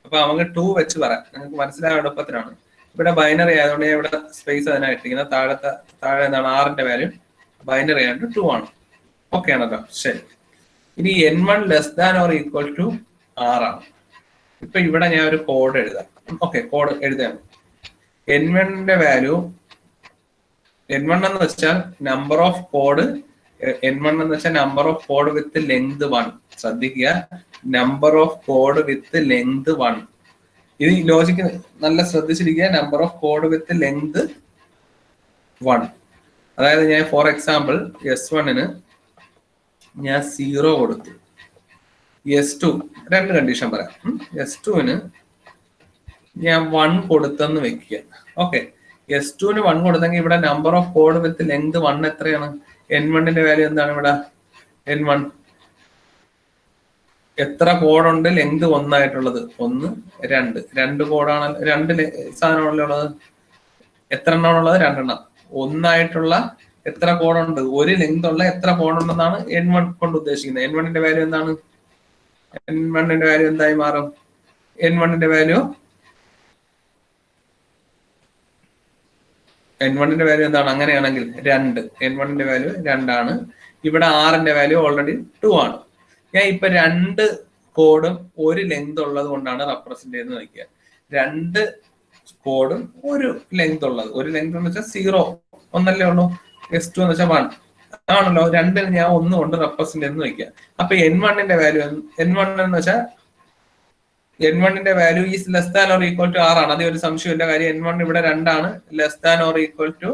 അപ്പൊ നമുക്ക് 2 വെച്ച് പറയാം, നിങ്ങൾക്ക് മനസ്സിലായ എളുപ്പത്തിനാണ്. ഇവിടെ ബൈനറി ആയതുകൊണ്ട് ഇവിടെ സ്പേസ് അതിനായിട്ടിരിക്കുന്നത്. താഴെ എന്താണ്? R-ന്റെ വാല്യൂ ബൈനറി ആയിട്ട് 2 ആണ്. ഓക്കെ ആണല്ലോ? ശരി, ഇനി N1 less than or equal to R ആണ്. ഇപ്പൊ ഇവിടെ ഞാൻ ഒരു കോഡ് എഴുതാം. ഓക്കെ, കോഡ് എഴുതാണ്. N1ന്റെ വാല്യൂ, N1 എന്ന് വെച്ചാൽ നമ്പർ ഓഫ് കോഡ്. N1 എന്ന് വെച്ചാൽ number of code with length 1. ശ്രദ്ധിക്കുക, number of code with length 1. ഇത് ലോജിക്ക് നല്ല ശ്രദ്ധിച്ചിരിക്കുക. Number of code with length 1. അതായത് ഞാൻ ഫോർ എക്സാമ്പിൾ S1ന് ഞാൻ 0 കൊടുത്തു. S2 2 കണ്ടീഷൻ പറയാം. S2ന് ഞാൻ 1 കൊടുത്തെന്ന് വെക്കുക. ഓക്കെ, S2ന് 1 കൊടുത്തെങ്കിൽ ഇവിടെ number of code with length 1 എത്രയാണ്? N1ന്റെ വാല്യൂ എന്താണ്? ഇവിടെ N1 എത്ര കോഡുണ്ട് ലെങ്ത് 1 ആയിട്ടുള്ളത്? 1 2 കോഡാണ്, 2 സാധനമാണല്ലോ ഉള്ളത്. എത്ര എണ്ണമാണുള്ളത്? 2 എണ്ണം. 1 ആയിട്ടുള്ള എത്ര കോഡുണ്ട്? ഒരു ലെങ്ത് ഉള്ള എത്ര കോഡുണ്ടെന്നാണ് N1 കൊണ്ട് ഉദ്ദേശിക്കുന്നത്. N1ന്റെ വാല്യൂ എന്താണ്? N1ന്റെ വാല്യൂ എന്തായി മാറും? N1ന്റെ വാല്യൂ എന്താണ്? അങ്ങനെയാണെങ്കിൽ 2. N1ന്റെ വാല്യൂ 2 ആണ്. ഇവിടെ R-ന്റെ വാല്യൂ ഓൾറെഡി 2 ആണ്. ഞാൻ ഇപ്പൊ 2 കോഡും ഒരു ലെങ്ത് ഉള്ളത് കൊണ്ടാണ് റെപ്രസെന്റ് ചെയ്യുന്നത് വയ്ക്കുക. 2 കോഡും ഒരു ലെങ്ത് ഉള്ളത്. ഒരു ലെങ്ത് എന്ന് വെച്ചാൽ 0 ഒന്നല്ലേ ഉള്ളൂ. S2 എന്ന് വെച്ചാൽ 1 ആണല്ലോ. രണ്ടിന് ഞാൻ 1 കൊണ്ട് റെപ്രസെന്റ് എന്ന് വയ്ക്കുക. അപ്പൊ N1ന്റെ വാല്യൂ N1 എന്ന് വെച്ചാൽ N1ന്റെ value is less than or equal to 6 ആണ്. അതേ ഒരു സംശയമില്ല. കാര്യം N1 ഇവിടെ 2 ആണ്. Less than or equal to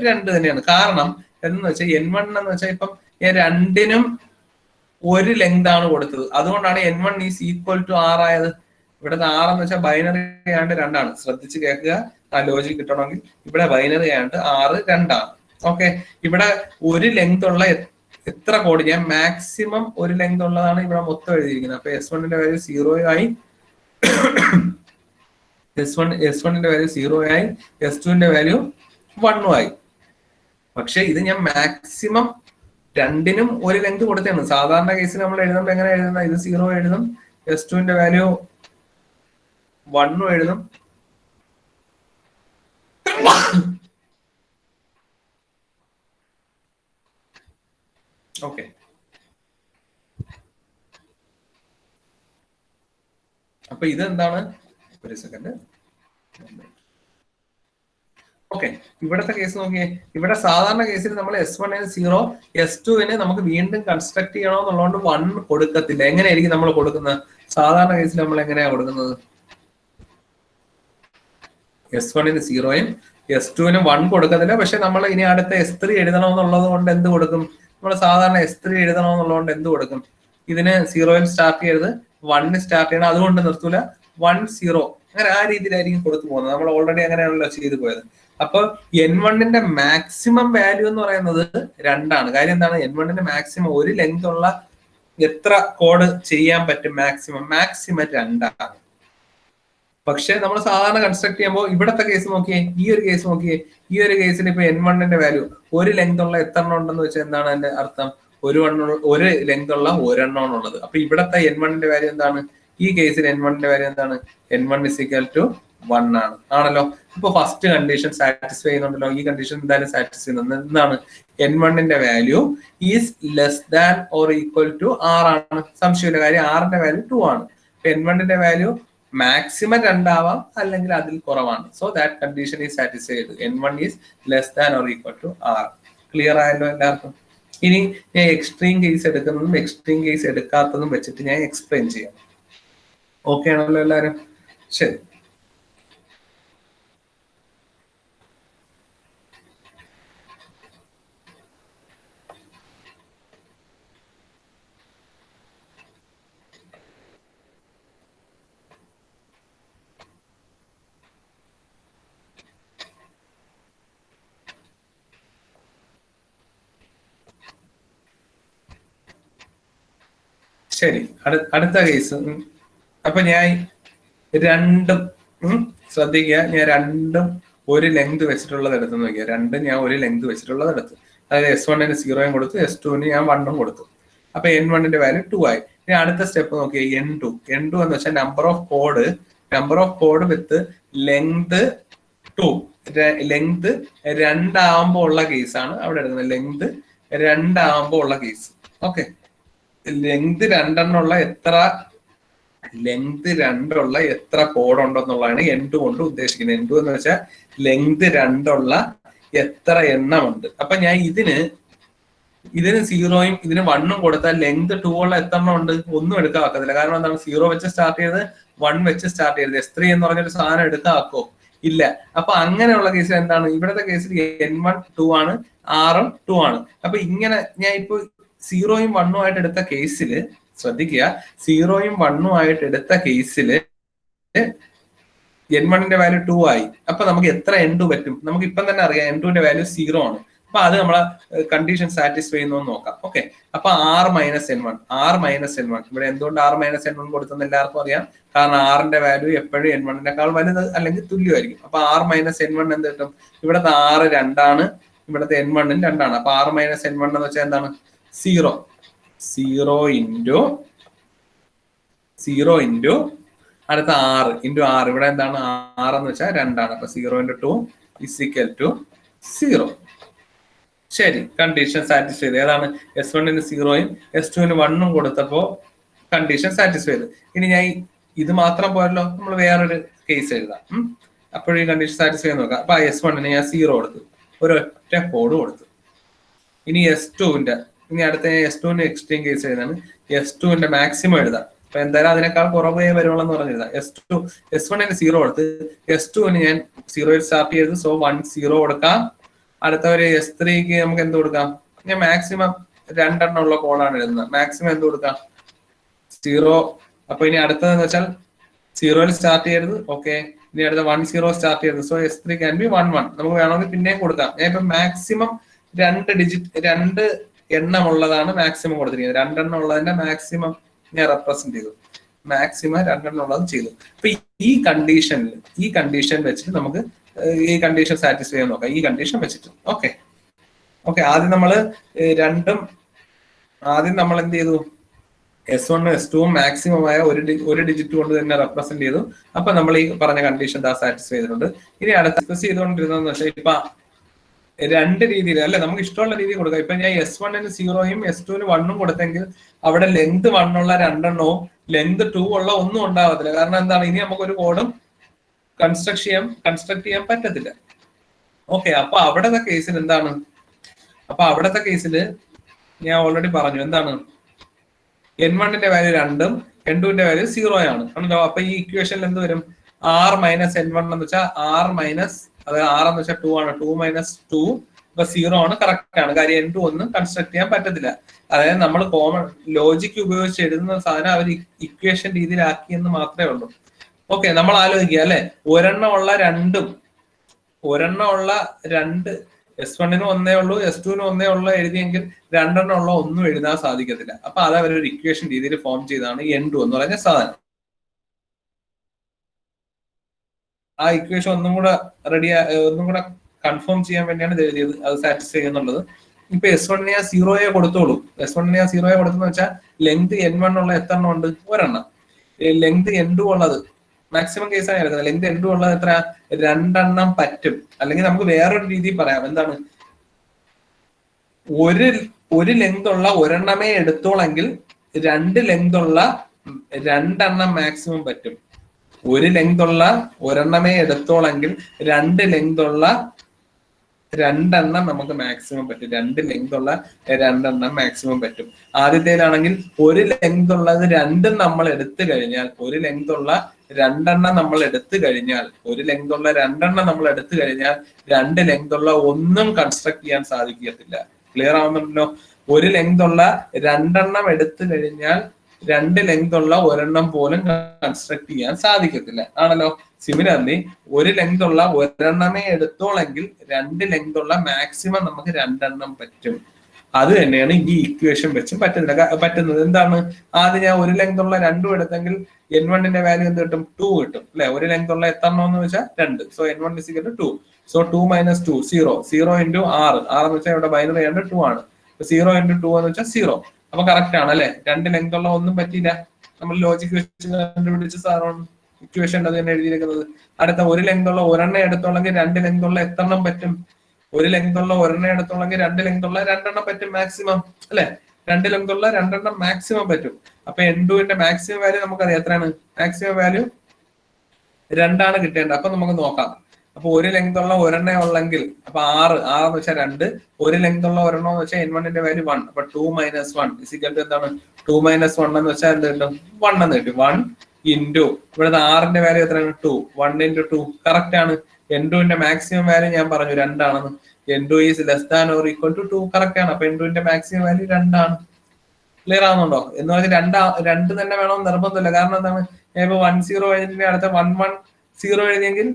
2 തന്നെയാണ്. കാരണം എന്ന് വെച്ചാൽ N1 എന്ന് വെച്ചാൽ ഇപ്പം ഞാൻ രണ്ടിനും ഒരു ലെങ്ത് ആണ് കൊടുത്തത്. അതുകൊണ്ടാണ് N1 ഈസ് ഈക്വൽ ടു 6 ആയത്. ഇവിടുത്തെ 6 എന്ന് വെച്ചാൽ ബൈനറി ആയതുകൊണ്ട് 2 ആണ്. ശ്രദ്ധിച്ച് കേൾക്കുക, ആ ലോജിക് കിട്ടണമെങ്കിൽ. ഇവിടെ ബൈനറി ആയതുകൊണ്ട് 6 2 ആണ്. ഓക്കെ, ഇവിടെ ഒരു ലെങ്ത് ഉള്ള എത്ര കോഡ്, ഞാൻ മാക്സിമം ഒരു ലെങ്ത് ഉള്ളതാണ് ഇവിടെ മൊത്തം എഴുതിയിരിക്കുന്നത്. അപ്പൊ S1ന്റെ വാല്യൂ 0 ആയി, S1ന്റെ വാല്യൂ 0 ആയി, S2ന്റെ വാല്യൂ 1 ആയി. പക്ഷെ ഇത് ഞാൻ മാക്സിമം രണ്ടിനും ഒരു ലെങ്ത് കൊടുത്തതാണ്. സാധാരണ കേസിൽ നമ്മൾ എഴുതുമ്പോൾ എങ്ങനെ എഴുതുന്ന, ഇത് 0 എഴുതും, S2ന്റെ വാല്യൂ 1 എഴുതും. ഓക്കെ, അപ്പൊ ഇതെന്താണ്, ഒരു സെക്കൻഡ്. ഓക്കെ, ഇവിടത്തെ കേസ് നോക്കിയേ. ഇവിടെ സാധാരണ കേസിൽ നമ്മൾ S1ന് 0, S2ന് നമുക്ക് വീണ്ടും കൺസ്ട്രക്ട് ചെയ്യണമെന്നുള്ളതുകൊണ്ട് 1 കൊടുക്കത്തില്ല. എങ്ങനെയായിരിക്കും നമ്മൾ കൊടുക്കുന്നത്? സാധാരണ കേസിൽ നമ്മൾ എങ്ങനെയാ കൊടുക്കുന്നത്? S1ന് 0യും S2നും 1 കൊടുക്കത്തില്ല. പക്ഷെ നമ്മൾ ഇനി അടുത്ത S3 എഴുതണമെന്നുള്ളത് കൊണ്ട് എന്ത് കൊടുക്കും? നമ്മൾ സാധാരണ S3 എഴുതണമെന്നുള്ളതുകൊണ്ട് എന്ത് കൊടുക്കും? ഇതിന് 0യിൽ സ്റ്റാർട്ട് ചെയ്യരുത്, 1 സ്റ്റാർട്ട് ചെയ്യണം. അതുകൊണ്ട് നിർത്തൂല, 1 0 അങ്ങനെ ആ രീതിയിലായിരിക്കും കൊടുത്തു പോകുന്നത്. നമ്മൾ ഓൾറെഡി അങ്ങനെയാണല്ലോ ചെയ്തു പോയത്. അപ്പൊ N1ന്റെ മാക്സിമം വാല്യൂ എന്ന് പറയുന്നത് 2 ആണ്. കാര്യം എന്താണ്? N1ന്റെ മാക്സിമം ഒരു ലെങ്ത് ഉള്ള എത്ര കോഡ് ചെയ്യാൻ പറ്റും? മാക്സിമം 2 ആണ്. പക്ഷെ നമ്മൾ സാധാരണ കൺസ്ട്രക്ട് ചെയ്യുമ്പോൾ ഇവിടത്തെ കേസ് നോക്കിയേ, ഈ ഒരു കേസ് നോക്കിയേ. ഈ ഒരു കേസിൽ ഇപ്പൊ N1ന്റെ വാല്യൂ ഒരു ലെങ്ത് ഉള്ള എത്ര എണ്ണം ഉണ്ടെന്ന് വെച്ചാൽ എന്താണ് അതിന്റെ അർത്ഥം? ഒരു ലെങ്ത് ഉള്ള ഒരെണ്ണമാണ് ഉള്ളത്. അപ്പൊ ഇവിടത്തെ N1ന്റെ വാല്യൂ എന്താണ്? ഈ കേസിൽ N1ന്റെ വാല്യൂ എന്താണ്? N1 = 1 ആണ്. ആണല്ലോ. ഇപ്പൊ ഫസ്റ്റ് കണ്ടീഷൻ സാറ്റിസ്ഫൈ ചെയ്യുന്നുണ്ടല്ലോ. ഈ കണ്ടീഷൻ എന്തായാലും സാറ്റിസ്ഫൈ ചെയ്യുന്നത് എന്താണ്? N1ന്റെ value is less than or equal to 6 ആണ്. സംശയമില്ല, കാര്യം 6ന്റെ വാല്യൂ 2 ആണ്. N1ന്റെ വാല്യൂ മാക്സിമം 2 ആവാം, അല്ലെങ്കിൽ അതിൽ കുറവാണ്. So that condition is satisfied. N1 is less than or equal to 6. Clear ആയല്ലോ എല്ലാവർക്കും? ഇനി ഞാൻ എക്സ്ട്രീം കേസ് എടുക്കുന്നതും എക്സ്ട്രീം കേസ് എടുക്കാത്തതും വെച്ചിട്ട് ഞാൻ എക്സ്പ്ലെയിൻ ചെയ്യാം. ഓക്കെ ആണല്ലോ എല്ലാവരും? ശരി. ശരി, അടുത്ത കേസ്. അപ്പൊ ഞാൻ രണ്ടും ശ്രദ്ധിക്കുക, ഞാൻ രണ്ടും ഒരു ലെങ്ത് വെച്ചിട്ടുള്ളത് എടുത്ത് നോക്കിയാൽ രണ്ടും ഞാൻ ഒരു ലെങ്ത് വെച്ചിട്ടുള്ളത് എടുത്തു. അതായത് S1ന് 0 കൊടുത്തു, S2ന് ഞാൻ 1 കൊടുത്തു. അപ്പൊ N1ന്റെ വാല്യൂ 2 ആയി. ഇനി അടുത്ത സ്റ്റെപ്പ് നോക്കിയാൽ N2 എന്ന് വെച്ചാൽ number of code with length 2. Length 2 ആവുമ്പോ ഉള്ള കേസാണ് അവിടെ എടുക്കുന്നത്. ലെങ്ത് 2 ആവുമ്പോ ഉള്ള കേസ്. ഓക്കെ, ലെങ്ത് 2 എത്ര കോഡ് ഉണ്ടെന്നുള്ളതാണ് N2 കൊണ്ട് ഉദ്ദേശിക്കുന്നത്. N2 എന്ന് വെച്ചാൽ ലെങ്ത് 2 എത്ര എണ്ണമുണ്ട്. അപ്പൊ ഞാൻ ഇതിന് 0യും ഇതിന് 1 കൊടുത്താൽ ലെങ്ത് 2 എത്ര എണ്ണം ഉണ്ട്? ഒന്നും എടുക്കാൻ വെക്കത്തില്ല. കാരണം എന്താണ്? 0 വെച്ച് സ്റ്റാർട്ട് ചെയ്ത് 1 വെച്ച് സ്റ്റാർട്ട് ചെയ്തത്. S3 എന്ന് പറഞ്ഞൊരു സാധനം എടുക്കാൻ വെക്കോ? ഇല്ല. അപ്പൊ അങ്ങനെയുള്ള കേസിൽ എന്താണ്? ഇവിടുത്തെ കേസിൽ N1 2 ആണ്, R 2 ആണ്. അപ്പൊ ഇങ്ങനെ ഞാൻ ഇപ്പൊ 0യും 1 ആയിട്ട് എടുത്ത കേസിൽ ശ്രദ്ധിക്കുക, 0യും 1 ആയിട്ട് എടുത്ത കേസിൽ N1ന്റെ വാല്യൂ 2 ആയി. അപ്പൊ നമുക്ക് എത്ര N2 പറ്റും? നമുക്ക് ഇപ്പം തന്നെ അറിയാം N2ന്റെ വാല്യൂ 0 ആണ്. അപ്പൊ അത് നമ്മളെ കണ്ടീഷൻ സാറ്റിസ്ഫൈ ചെയ്യുന്നു നോക്കാം. ഓക്കെ, അപ്പൊ R - N1 ഇവിടെ എന്തുകൊണ്ട് R - N1 കൊടുത്തെന്ന് എല്ലാവർക്കും അറിയാം. കാരണം R-ന്റെ വാല്യൂ എപ്പോഴും N1-നേക്കാൾ വലുത് അല്ലെങ്കിൽ തുല്യമായിരിക്കും. അപ്പൊ R - N1 എന്ത് കിട്ടും? ഇവിടുത്തെ R 2 ആണ്, ഇവിടുത്തെ N1 2 ആണ്. അപ്പൊ R - N1 എന്ന് വെച്ചാൽ എന്താണ്? 0 ഇൻറ്റു അടുത്ത 6 ഇൻറ്റു 6. ഇവിടെ എന്താണ്? 6 എന്ന് വെച്ചാൽ 2 ആണ്. അപ്പൊ 0 × 2 = 0. ശരി, കണ്ടീഷൻ സാറ്റിസ്ഫൈ ചെയ്ത്. ഏതാണ്? S1ന് 0യും S2ന് 1 കൊടുത്തപ്പോ കണ്ടീഷൻ സാറ്റിസ്ഫൈ ചെയ്ത്. ഇനി ഞാൻ ഇത് മാത്രം പോരല്ലോ, നമ്മൾ വേറൊരു കേസ് എഴുതാം. അപ്പോഴും ഈ കണ്ടീഷൻ സാറ്റിസ്ഫൈ ചെയ്യാൻ നോക്കാം. അപ്പൊ S1 ഞാൻ 0 കൊടുത്തു, ഒരൊറ്റ കോഡ് കൊടുത്തു. ഇനി S2 ഇനി അടുത്ത S2 extreme case എഴുതാണ്. S2 maximum എഴുതാം. അപ്പൊ എന്തായാലും അതിനേക്കാൾ കുറവേ വരുവുള്ളൂ എന്ന് പറഞ്ഞ് എഴുതാം. S1 0 കൊടുത്ത് S2 ഞാൻ 0 സ്റ്റാർട്ട് ചെയ്ത്, സോ 1 0 കൊടുക്കാം. അടുത്ത ഒരു S3 നമുക്ക് എന്ത് കൊടുക്കാം? ഞാൻ മാക്സിമം 2 എണ്ണം ഉള്ള കോഡാണ് എഴുതുന്നത്. മാക്സിമം എന്ത് കൊടുക്കാം? 0. അപ്പൊ ഇനി അടുത്തതെന്ന് വെച്ചാൽ 0 സ്റ്റാർട്ട് ചെയ്യരുത്. ഓക്കെ, ഇനി അടുത്ത 1 0 സ്റ്റാർട്ട് ചെയ്യരുത്. So S3 can be 1 1. നമുക്ക് വേണമെങ്കിൽ പിന്നെയും കൊടുക്കാം. ഞാൻ ഇപ്പൊ മാക്സിമം 2 എണ്ണം ഉള്ളതാണ് മാക്സിമം കൊടുത്തിരിക്കുന്നത്. 2 എണ്ണം ഉള്ളതിന്റെ മാക്സിമം ഞാൻ റെപ്രസെന്റ് ചെയ്തു. മാക്സിമം 2 എണ്ണം ഉള്ളത് ചെയ്തു. അപ്പൊ ഈ കണ്ടീഷൻ വെച്ചിട്ട് നമുക്ക് ഈ കണ്ടീഷൻ സാറ്റിസ്ഫൈ ചെയ്യാൻ നോക്കാം. ഈ കണ്ടീഷൻ വെച്ചിട്ട് ഓക്കെ. ആദ്യം നമ്മൾ എന്ത് ചെയ്തു? S1 S2 മാക്സിമം ആയ ഒരു ഡിജിറ്റ് കൊണ്ട് തന്നെ റെപ്രസെന്റ് ചെയ്തു. അപ്പൊ നമ്മൾ ഈ പറഞ്ഞ കണ്ടീഷൻ സാറ്റിസ്ഫൈ ചെയ്തിട്ടുണ്ട്. ഇനി അടുത്ത ഡിസ്കസ് ചെയ്തുകൊണ്ടിരുന്നതെന്ന് വെച്ചാൽ ഇപ്പൊ 2 രീതിയിൽ അല്ലെ, നമുക്ക് ഇഷ്ടമുള്ള രീതി കൊടുക്കാം. ഇപ്പൊ ഞാൻ S1 0 S2 1 കൊടുത്തെങ്കിൽ അവിടെ ലെങ്ത് 1 ഉള്ള 2 എണ്ണവും ലെങ്ത് 2 ഉള്ള ഒന്നും ഉണ്ടാവത്തില്ല. കാരണം എന്താണ്? ഇനി നമുക്ക് ഒരു കോഡും കൺസ്ട്രക്ട് ചെയ്യാൻ പറ്റത്തില്ല. ഓക്കെ, അപ്പൊ അവിടത്തെ കേസിൽ എന്താണ്? അപ്പൊ അവിടത്തെ കേസിൽ ഞാൻ ഓൾറെഡി പറഞ്ഞു എന്താണ്? N1 വാല്യൂ 2ഉം N2 വാല്യൂ 0 ആണ് ആണല്ലോ. അപ്പൊ ഈ ഇക്വേഷനിൽ എന്ത് വരും? R മൈനസ് N1 എന്ന് വെച്ചാൽ R മൈനസ്, അതായത് R എന്ന് വെച്ചാൽ 2 ആണ്, 2 മൈനസ് 2 ഇപ്പൊ 0 ആണ്. കറക്റ്റ് ആണ്. കാര്യം N2 ഒന്നും കൺസ്ട്രക്ട് ചെയ്യാൻ പറ്റത്തില്ല. അതായത് നമ്മൾ കോമൺ ലോജിക്ക് ഉപയോഗിച്ച് എഴുതുന്ന സാധനം അവർ ഇക്വേഷൻ രീതിയിലാക്കി എന്ന് മാത്രമേ ഉള്ളൂ. ഓക്കെ, നമ്മൾ ആലോചിക്കുക അല്ലെ, ഒരെണ്ണം ഉള്ള 2 S1 1 ഉള്ളൂ, S2 1 ഉള്ളൂ എഴുതിയെങ്കിൽ 2 എണ്ണം ഉള്ള ഒന്നും എഴുതാൻ സാധിക്കത്തില്ല. അപ്പൊ അത് അവരൊരു ഇക്വേഷൻ രീതിയിൽ ഫോം ചെയ്താണ് N2 എന്ന് പറഞ്ഞ സാധനം. ആ ഇക്വേഷൻ ഒന്നും കൂടെ കൺഫേം ചെയ്യാൻ വേണ്ടിയാണ് ഇത് എഴുതിയത്, അത് സാറ്റിസ്ഫൈ ചെയ്യുന്നുള്ളത്. ഇപ്പൊ S1 ഞാൻ 0 കൊടുത്തോളൂ. S1 ഞാൻ 0 കൊടുത്തെന്ന് വെച്ചാൽ ലെങ്ത് N1 ഉള്ള എത്ര എണ്ണം ഉണ്ട്? ഒരെണ്ണം. ലെങ്ത് N2 ഉള്ളത് മാക്സിമം കേസാണ് എടുക്കുന്നത്. ലെങ്ത് N2 ഉള്ളത് എത്ര? 2 എണ്ണം പറ്റും. അല്ലെങ്കിൽ നമുക്ക് വേറൊരു രീതി പറയാം. എന്താണ്? ഒരു ലെങ്ത് ഉള്ള ഒരെണ്ണമേ എടുത്തോളെങ്കിൽ 2 ലെങ്ത് ഉള്ള 2 എണ്ണം മാക്സിമം പറ്റും. ഒരു ലെങ്ത് ഉള്ള ഒരെണ്ണമേ എടുത്തോളെങ്കിൽ 2 ലെങ്ത് ഉള്ള 2 എണ്ണം നമുക്ക് മാക്സിമം പറ്റും. 2 ലെങ്ത് ഉള്ള 2 എണ്ണം മാക്സിമം പറ്റും. ആദ്യത്തേലാണെങ്കിൽ ഒരു ലെങ്ത് ഉള്ളത് 2 നമ്മൾ എടുത്തു കഴിഞ്ഞാൽ, ഒരു ലെങ്ത് ഉള്ള 2 എണ്ണം നമ്മൾ എടുത്തു കഴിഞ്ഞാൽ 2 ലെങ്ത് ഉള്ള ഒന്നും കൺസ്ട്രക്ട് ചെയ്യാൻ സാധിക്കത്തില്ല. ക്ലിയർ ആവുന്നുണ്ടല്ലോ? ഒരു ലെങ്ത് ഉള്ള 2 എണ്ണം എടുത്തു കഴിഞ്ഞാൽ 2 ലെങ്ത് ഉള്ള ഒരെണ്ണം പോലും കൺസ്ട്രക്ട് ചെയ്യാൻ സാധിക്കത്തില്ല ആണല്ലോ. സിമിലർലി ഒരു ലെങ്ത് ഉള്ള ഒരെണ്ണമേ എടുത്തോളെങ്കിൽ 2 ലെങ്ത് ഉള്ള മാക്സിമം നമുക്ക് 2 എണ്ണം പറ്റും. അത് തന്നെയാണ് ഈ ഇക്വേഷൻ വെച്ച് പറ്റുന്നത്. എന്താണ്? ആദ്യം ഞാൻ ഒരു ലെങ്ത് ഉള്ള 2 എടുത്തെങ്കിൽ N1 വാല്യൂ എന്ത് കിട്ടും? 2 കിട്ടും അല്ലെ. ഒരു ലെങ്ത് ഉള്ള എത്ര എണ്ണം എന്ന് വെച്ചാൽ 2. So N1 2. So 2 minus 2 0 into 6 എന്ന് വെച്ചാൽ ഇവിടെ ബൈനറി ആണ് 2 ആണ്. 0 ഇൻറ്റു 2 എന്ന് വെച്ചാൽ 0. അപ്പൊ കറക്റ്റ് ആണ് അല്ലെ. 2 ലെങ്ത് ഉള്ള ഒന്നും പറ്റിയില്ല. നമ്മൾ ലോജിക് വെച്ച് കണ്ടുപിടിച്ച സാധനമാണ് ഇക്വേഷൻ അത് തന്നെ എഴുതിയിരിക്കുന്നത്. അടുത്ത ഒരു ലെങ്ത് ഉള്ള ഒരെണ്ണം എടുത്തോളെങ്കിൽ 2 ലെങ്ത് ഉള്ള എത്ര എണ്ണം പറ്റും? ഒരു ലെങ്ത് ഉള്ള ഒരെണ്ണം എടുത്തോളെങ്കിൽ 2 ലെങ്ത് ഉള്ള 2 എണ്ണം പറ്റും മാക്സിമം അല്ലെ. 2 ലെങ്ത് ഉള്ള 2 എണ്ണം മാക്സിമം പറ്റും. അപ്പൊ N2 മാക്സിമം വാല്യൂ നമുക്കറിയാം എത്രയാണ്? മാക്സിമം വാല്യൂ 2 ആണ് കിട്ടേണ്ടത്. അപ്പൊ നമുക്ക് നോക്കാം. അപ്പൊ ഒരു ലെങ്ത് ഉള്ള ഒരെണ്ണേ ഉള്ളെങ്കിൽ അപ്പൊ 6 എന്ന് വെച്ചാൽ 2. ഒരു ലെങ്ത് ഉള്ള ഒരെണ്ണം എന്ന് വെച്ചാൽ N1 വാല്യൂ 1. അപ്പൊ 2 മൈനസ് 1 ഇസിക്കൽ ടു എന്താണ്? 2 മൈനസ് 1 എന്ന് വെച്ചാൽ എന്ത് കിട്ടും? 1 എന്ന് കിട്ടും. 1 ഇൻറ്റു ഇവിടുത്തെ 6 വാല്യൂ എത്രയാണ്? 2. 1 ഇൻറ്റു 2 കറക്റ്റ് ആണ്. N2 മാക്സിമം വാല്യൂ ഞാൻ പറഞ്ഞു 2 ആണെന്ന്. N2 is less than or equal to 2 correct ആണ്. അപ്പൊ N2 മാക്സിമം വാല്യൂ 2 ആണ്. ക്ലിയർ ആവുന്നുണ്ടോ? എന്ന് പറഞ്ഞാൽ 2 തന്നെ വേണമെന്ന് നിർബന്ധമില്ല. കാരണം എന്താണ്? ഇപ്പൊ 1 0 എഴുതിന്റെ അടുത്ത 1 1 0 എഴുതിയെങ്കിൽ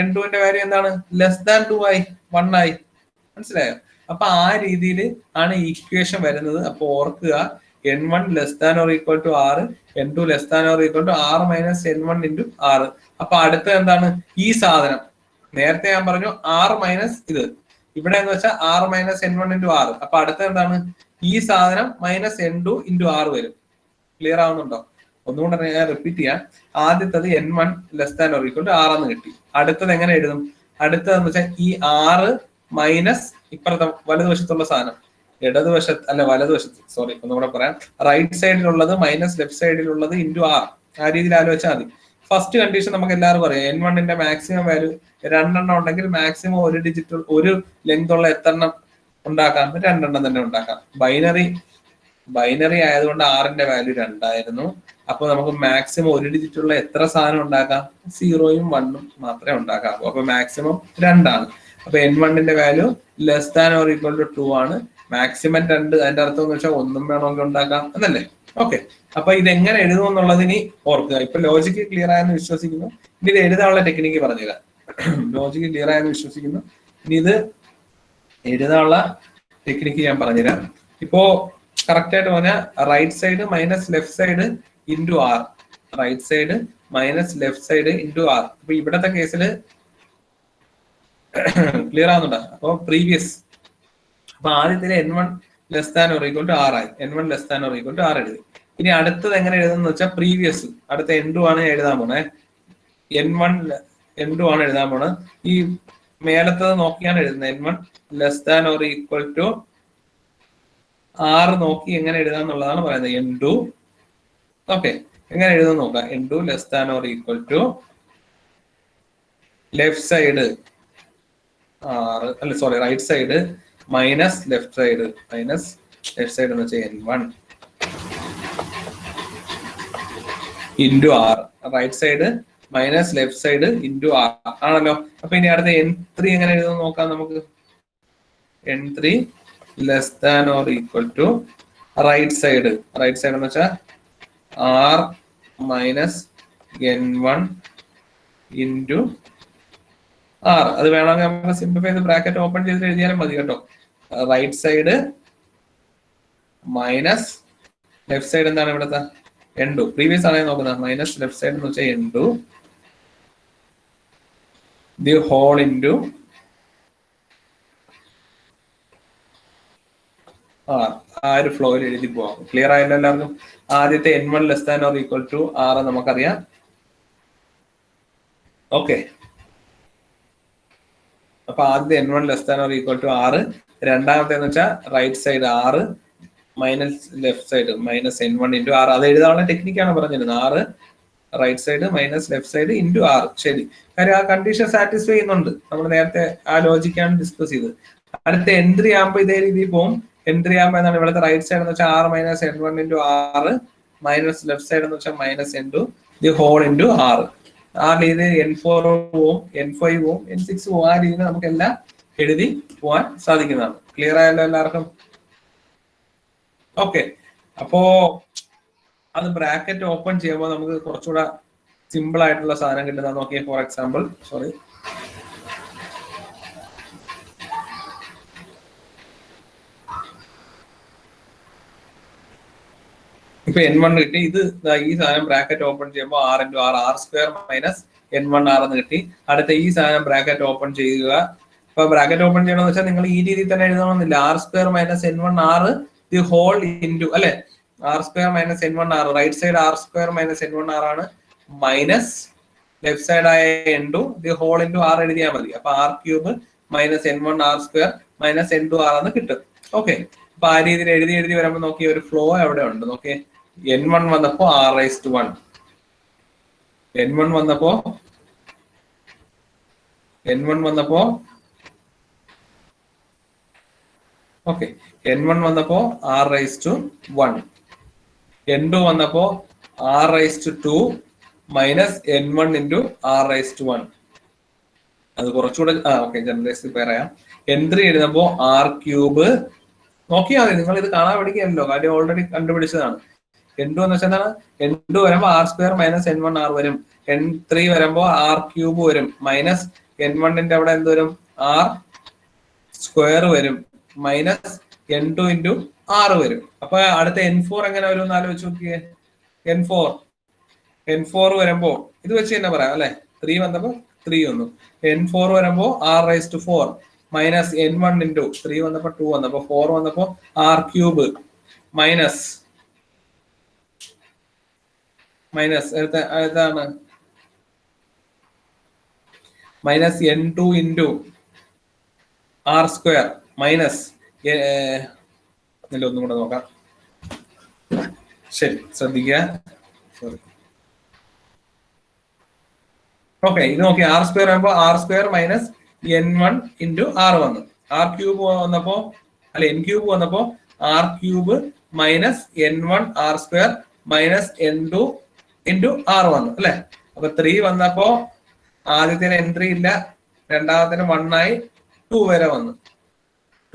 N2 വാല്യൂ എന്താണ്? ലെസ് ദാൻ 2 ആയി, 1 ആയി. മനസ്സിലായോ? അപ്പൊ ആ രീതിയിൽ ആണ് ഇക്വേഷൻ വരുന്നത്. അപ്പൊ ഓർക്കുക, N1 less than or equal to 6, N2 less than or equal to 6 minus N1 into 6. അപ്പൊ അടുത്ത എന്താണ്? ഈ സാധനം നേരത്തെ ഞാൻ പറഞ്ഞു 6 മൈനസ് ഇത്. ഇവിടെ എന്ന് വെച്ചാൽ 6 മൈനസ് N1 ഇൻറ്റു 6. അപ്പൊ അടുത്ത എന്താണ്? ഈ സാധനം മൈനസ് N2 ഇൻറ്റു 6 വരും. ക്ലിയർ ആവുന്നുണ്ടോ? ഒന്നുകൂടെ ഞാൻ റിപ്പീറ്റ് ചെയ്യാം. ആദ്യത്തത് N1 less than or equal to 6 എന്ന് കിട്ടി. അടുത്തത് എങ്ങനെ എഴുതും? അടുത്തതെന്ന് വെച്ചാൽ ഈ 6 മൈനസ് ഇപ്പുറത്തെ വലതുവശത്തുള്ള സാധനം, വലതുവശത്ത് ഒന്നുകൂടെ പറയാം. റൈറ്റ് സൈഡിലുള്ളത് മൈനസ് ലെഫ്റ്റ് സൈഡിലുള്ളത് ഇൻറ്റു 6. ആ രീതിയിൽ ആലോചിച്ചാൽ മതി. ഫസ്റ്റ് കണ്ടീഷൻ നമുക്ക് എല്ലാവർക്കും അറിയാം. n1ന്റെ മാക്സിമം വാല്യൂ 2 ഉണ്ടെങ്കിൽ മാക്സിമം ഒരു ഡിജിറ്റ് ഒരു ലെങ്ത് ഉള്ള എത്ര എണ്ണം ഉണ്ടാക്കാം? 2 തന്നെ ഉണ്ടാക്കാം. ബൈനറി ആയതുകൊണ്ട് r-ന്റെ വാല്യൂ 2 ആയിരുന്നു. അപ്പൊ നമുക്ക് മാക്സിമം ഒരു ഡിജിറ്റ് ഉള്ള എത്ര സാധനം ഉണ്ടാക്കാം? 0ഉം 1ഉം മാത്രമേ ഉണ്ടാക്കാവൂ. അപ്പൊ മാക്സിമം 2 ആണ്. അപ്പൊ n1ന്റെ value less than or equal to 2 ആണ്. മാക്സിമം 2. അതിന്റെ അർത്ഥം എന്ന് വെച്ചാൽ 1ഉം വേണമെങ്കിൽ ഉണ്ടാക്കാം എന്നല്ലേ? ഓക്കെ. അപ്പൊ ഇത് എങ്ങനെ എഴുതും എന്നുള്ളതിന് ഓർക്കുക. ഇപ്പൊ ലോജിക്ക് ക്ലിയർ ആയെന്ന് വിശ്വസിക്കുന്നു. ഇനി ഇത് എഴുതാനുള്ള ടെക്നിക്ക് പറഞ്ഞുതരാം. ലോജിക്ക് ക്ലിയർ ആയെന്ന് വിശ്വസിക്കുന്നു. ഇനി ഇത് എഴുതാനുള്ള ടെക്നിക്ക് ഞാൻ പറഞ്ഞുതരാം. ഇപ്പോ കറക്റ്റ് ആയിട്ട് പറഞ്ഞാൽ right side minus left side into R, right side minus left side into r. അപ്പൊ ഇവിടത്തെ കേസിൽ ക്ലിയർ ആവുന്നുണ്ടോ? അപ്പൊ പ്രീവിയസ്, അപ്പൊ ആദ്യത്തില് n1 less than or equal to r ആയി. n1 less than or equal to r എഴുതി. ഇനി അടുത്തത് എങ്ങനെ എഴുതുന്ന വെച്ചാൽ പ്രീവിയസ്, അടുത്ത n2 ആണ് എഴുതാൻ പോണേ. n1 n2 ആണ് എഴുതാൻ പോണത്. ഈ മേലത്തത് നോക്കിയാണ് എഴുതുന്നത്. n1 less than or equal to r നോക്കി എങ്ങനെ എഴുതാന്നുള്ളതാണ് പറയുന്നത്. n2 ഓക്കെ, എങ്ങനെ എഴുതുന്ന നോക്കാം. n2 less than or equal to left side R, അല്ല sorry right side minus left side, minus left side എന്ന് വെച്ചാൽ n1 into R, right side minus left side into R ആണല്ലോ. അപ്പൊ ഇനി അടുത്ത n3 എങ്ങനെ എഴുതുന്ന നോക്കാം നമുക്ക്. n3 less than or equal to right side എന്ന് വെച്ചാൽ R minus n1 into r. അത് വേണമെങ്കിൽ നമുക്ക് സിംപ്ലിഫൈ ചെയ്ത് ബ്രാക്കറ്റ് ഓപ്പൺ ചെയ്തിട്ട് എഴുതിയാലും മതി കേട്ടോ. Right side minus left side എന്താണ് ഇവിടുത്തെ n2, പ്രീവിയസ് ആണ് നോക്കുന്നത്. മൈനസ് ലെഫ്റ്റ് സൈഡ് എന്ന് വെച്ചാൽ n2 ദി ഹോൾ ഇൻറ്റു ആ ഒരു ഫ്ലോയിൽ എഴുതി പോവാം. ക്ലിയർ ആയല്ലോ എല്ലാവർക്കും? ആദ്യത്തെ n1 less than or equal to r നമുക്കറിയാം. ഓക്കെ, അപ്പൊ ആദ്യത്തെ n1 less than or equal to ആറ്. രണ്ടാമത്തെ എന്ന് വെച്ചാൽ റൈറ്റ് സൈഡ് ആറ് minus left side minus n1 into r. അത് എഴുതാനുള്ള ടെക്നിക്കാണ് പറഞ്ഞിരുന്നത്. ആറ് right side minus left side into r. ശരി, കാര്യം ആ കണ്ടീഷൻ സാറ്റിസ്ഫൈ ചെയ്യുന്നുണ്ട്. നമ്മൾ നേരത്തെ ആ ലോജിക്കാണ് ഡിസ്കസ് ചെയ്തത്. അടുത്ത n3 ആകുമ്പോൾ ഇതേ രീതിയിൽ പോകും. n3 ആകുമ്പോൾ എന്താണ് ഇവിടുത്തെ റൈറ്റ് സൈഡ് എന്ന് വെച്ചാൽ ആർ മൈനസ് n1 ഇൻറ്റു ആറ് മൈനസ് ലെഫ്റ്റ് സൈഡ് എന്ന് വെച്ചാൽ minus n2 the whole into ആറ്. ആ രീതിയിൽ n4 പോവും, n5 പോവും, n6 പോവും. ആ രീതിയിൽ നമുക്ക് എല്ലാം എഴുതി പോവാൻ സാധിക്കുന്നതാണ്. ക്ലിയർ ആയല്ലോ എല്ലാവർക്കും? ഓക്കെ, അപ്പോ അത് ബ്രാക്കറ്റ് ഓപ്പൺ ചെയ്യുമ്പോൾ നമുക്ക് കുറച്ചുകൂടെ സിമ്പിൾ ആയിട്ടുള്ള സാധനം കിട്ടുന്ന നോക്കിയേ. ഫോർ എക്സാമ്പിൾ, സോറി, ഇപ്പൊ n1 കിട്ടി. ഇത് ഈ സാധനം ബ്രാക്കറ്റ് ഓപ്പൺ ചെയ്യുമ്പോൾ r into r, r square minus n1 r എന്ന് കിട്ടി. അടുത്ത ഈ സാധനം ബ്രാക്കറ്റ് ഓപ്പൺ ചെയ്യുക. ഇപ്പൊ ബ്രാക്കറ്റ് ഓപ്പൺ ചെയ്യണമെന്ന് വെച്ചാൽ നിങ്ങൾ ഈ രീതിയിൽ തന്നെ എഴുതണമെന്നില്ല. R square minus n1 R the whole into, അല്ലെ, R square minus n1 R, right side R square minus n1 R ആണ്, മൈനസ് ലെഫ്റ്റ് സൈഡ് ആയ n2 the whole into R എഴുതിയാൽ മതി. അപ്പൊ R cube minus n1 R square minus n2 R എന്ന് കിട്ടും. Okay, അപ്പൊ ആ രീതിയിൽ എഴുതി വരുമ്പോൾ നോക്കിയ ഒരു ഫ്ലോ എവിടെ ഉണ്ട് നോക്കിയേ. n1 വന്നപ്പോ r/1, n1 വന്നപ്പോ ഓക്കെ, n1 വന്നപ്പോ r/1, n2 വന്നപ്പോ r/2 minus n1 into r/1. അത് കുറച്ചുകൂടെ ഓക്കെ ജനറേറ്റ് പറയാം. n3 എഴുതുമ്പോ R cube. നോക്കിയാൽ മതി, നിങ്ങൾ ഇത് കാണാൻ പഠിക്കുകയല്ലോ, കാര്യം ഓൾറെഡി കണ്ടുപിടിച്ചതാണ്. n2 എന്ന് വെച്ചാൽ എന്താണ്? n2 വരുമ്പോ R square minus n1 R വരും. n3 വരുമ്പോ ആർ ക്യൂബ് വരും, മൈനസ് n1ന്റെ അവിടെ എന്ത് വരും? ആർ സ്ക്വയർ വരും, മൈനസ് n2 ഇൻറ്റു ആർ വരും. അപ്പൊ അടുത്ത n4 എങ്ങനെ വരും എന്ന് ആലോചിച്ച് നോക്കിയേ. n4 വരുമ്പോ ഇത് വെച്ച് തന്നെ പറയാം അല്ലെ. 3 വന്നപ്പോ 3 വന്നു. n4 വരുമ്പോ r/4 മൈനസ് n1 ഇൻറ്റു 3 വന്നപ്പോ 2 വന്നപ്പോ 4 വന്നപ്പോ ആർ ക്യൂബ് മൈനസ് ഏതാണ്? Minus n2 into r square minus ഒന്നും കൂടെ നോക്കാം. ശരി, ശ്രദ്ധിക്കുക. സോറി, ഓക്കെ, ഇത് നോക്കി ആർ സ്ക്വയർ ആകുമ്പോൾ r square minus n1 into r വന്നു. ആർ ക്യൂബ് വന്നപ്പോ അല്ലെ n ക്യൂബ് വന്നപ്പോ r cube minus n1 R square minus n2 into r വന്നു അല്ലെ. അപ്പൊ 3 വന്നപ്പോ ആദ്യത്തിന് n3 ഇല്ല, രണ്ടാമത്തിന് 1 ആയി 2 വരെ വന്നു.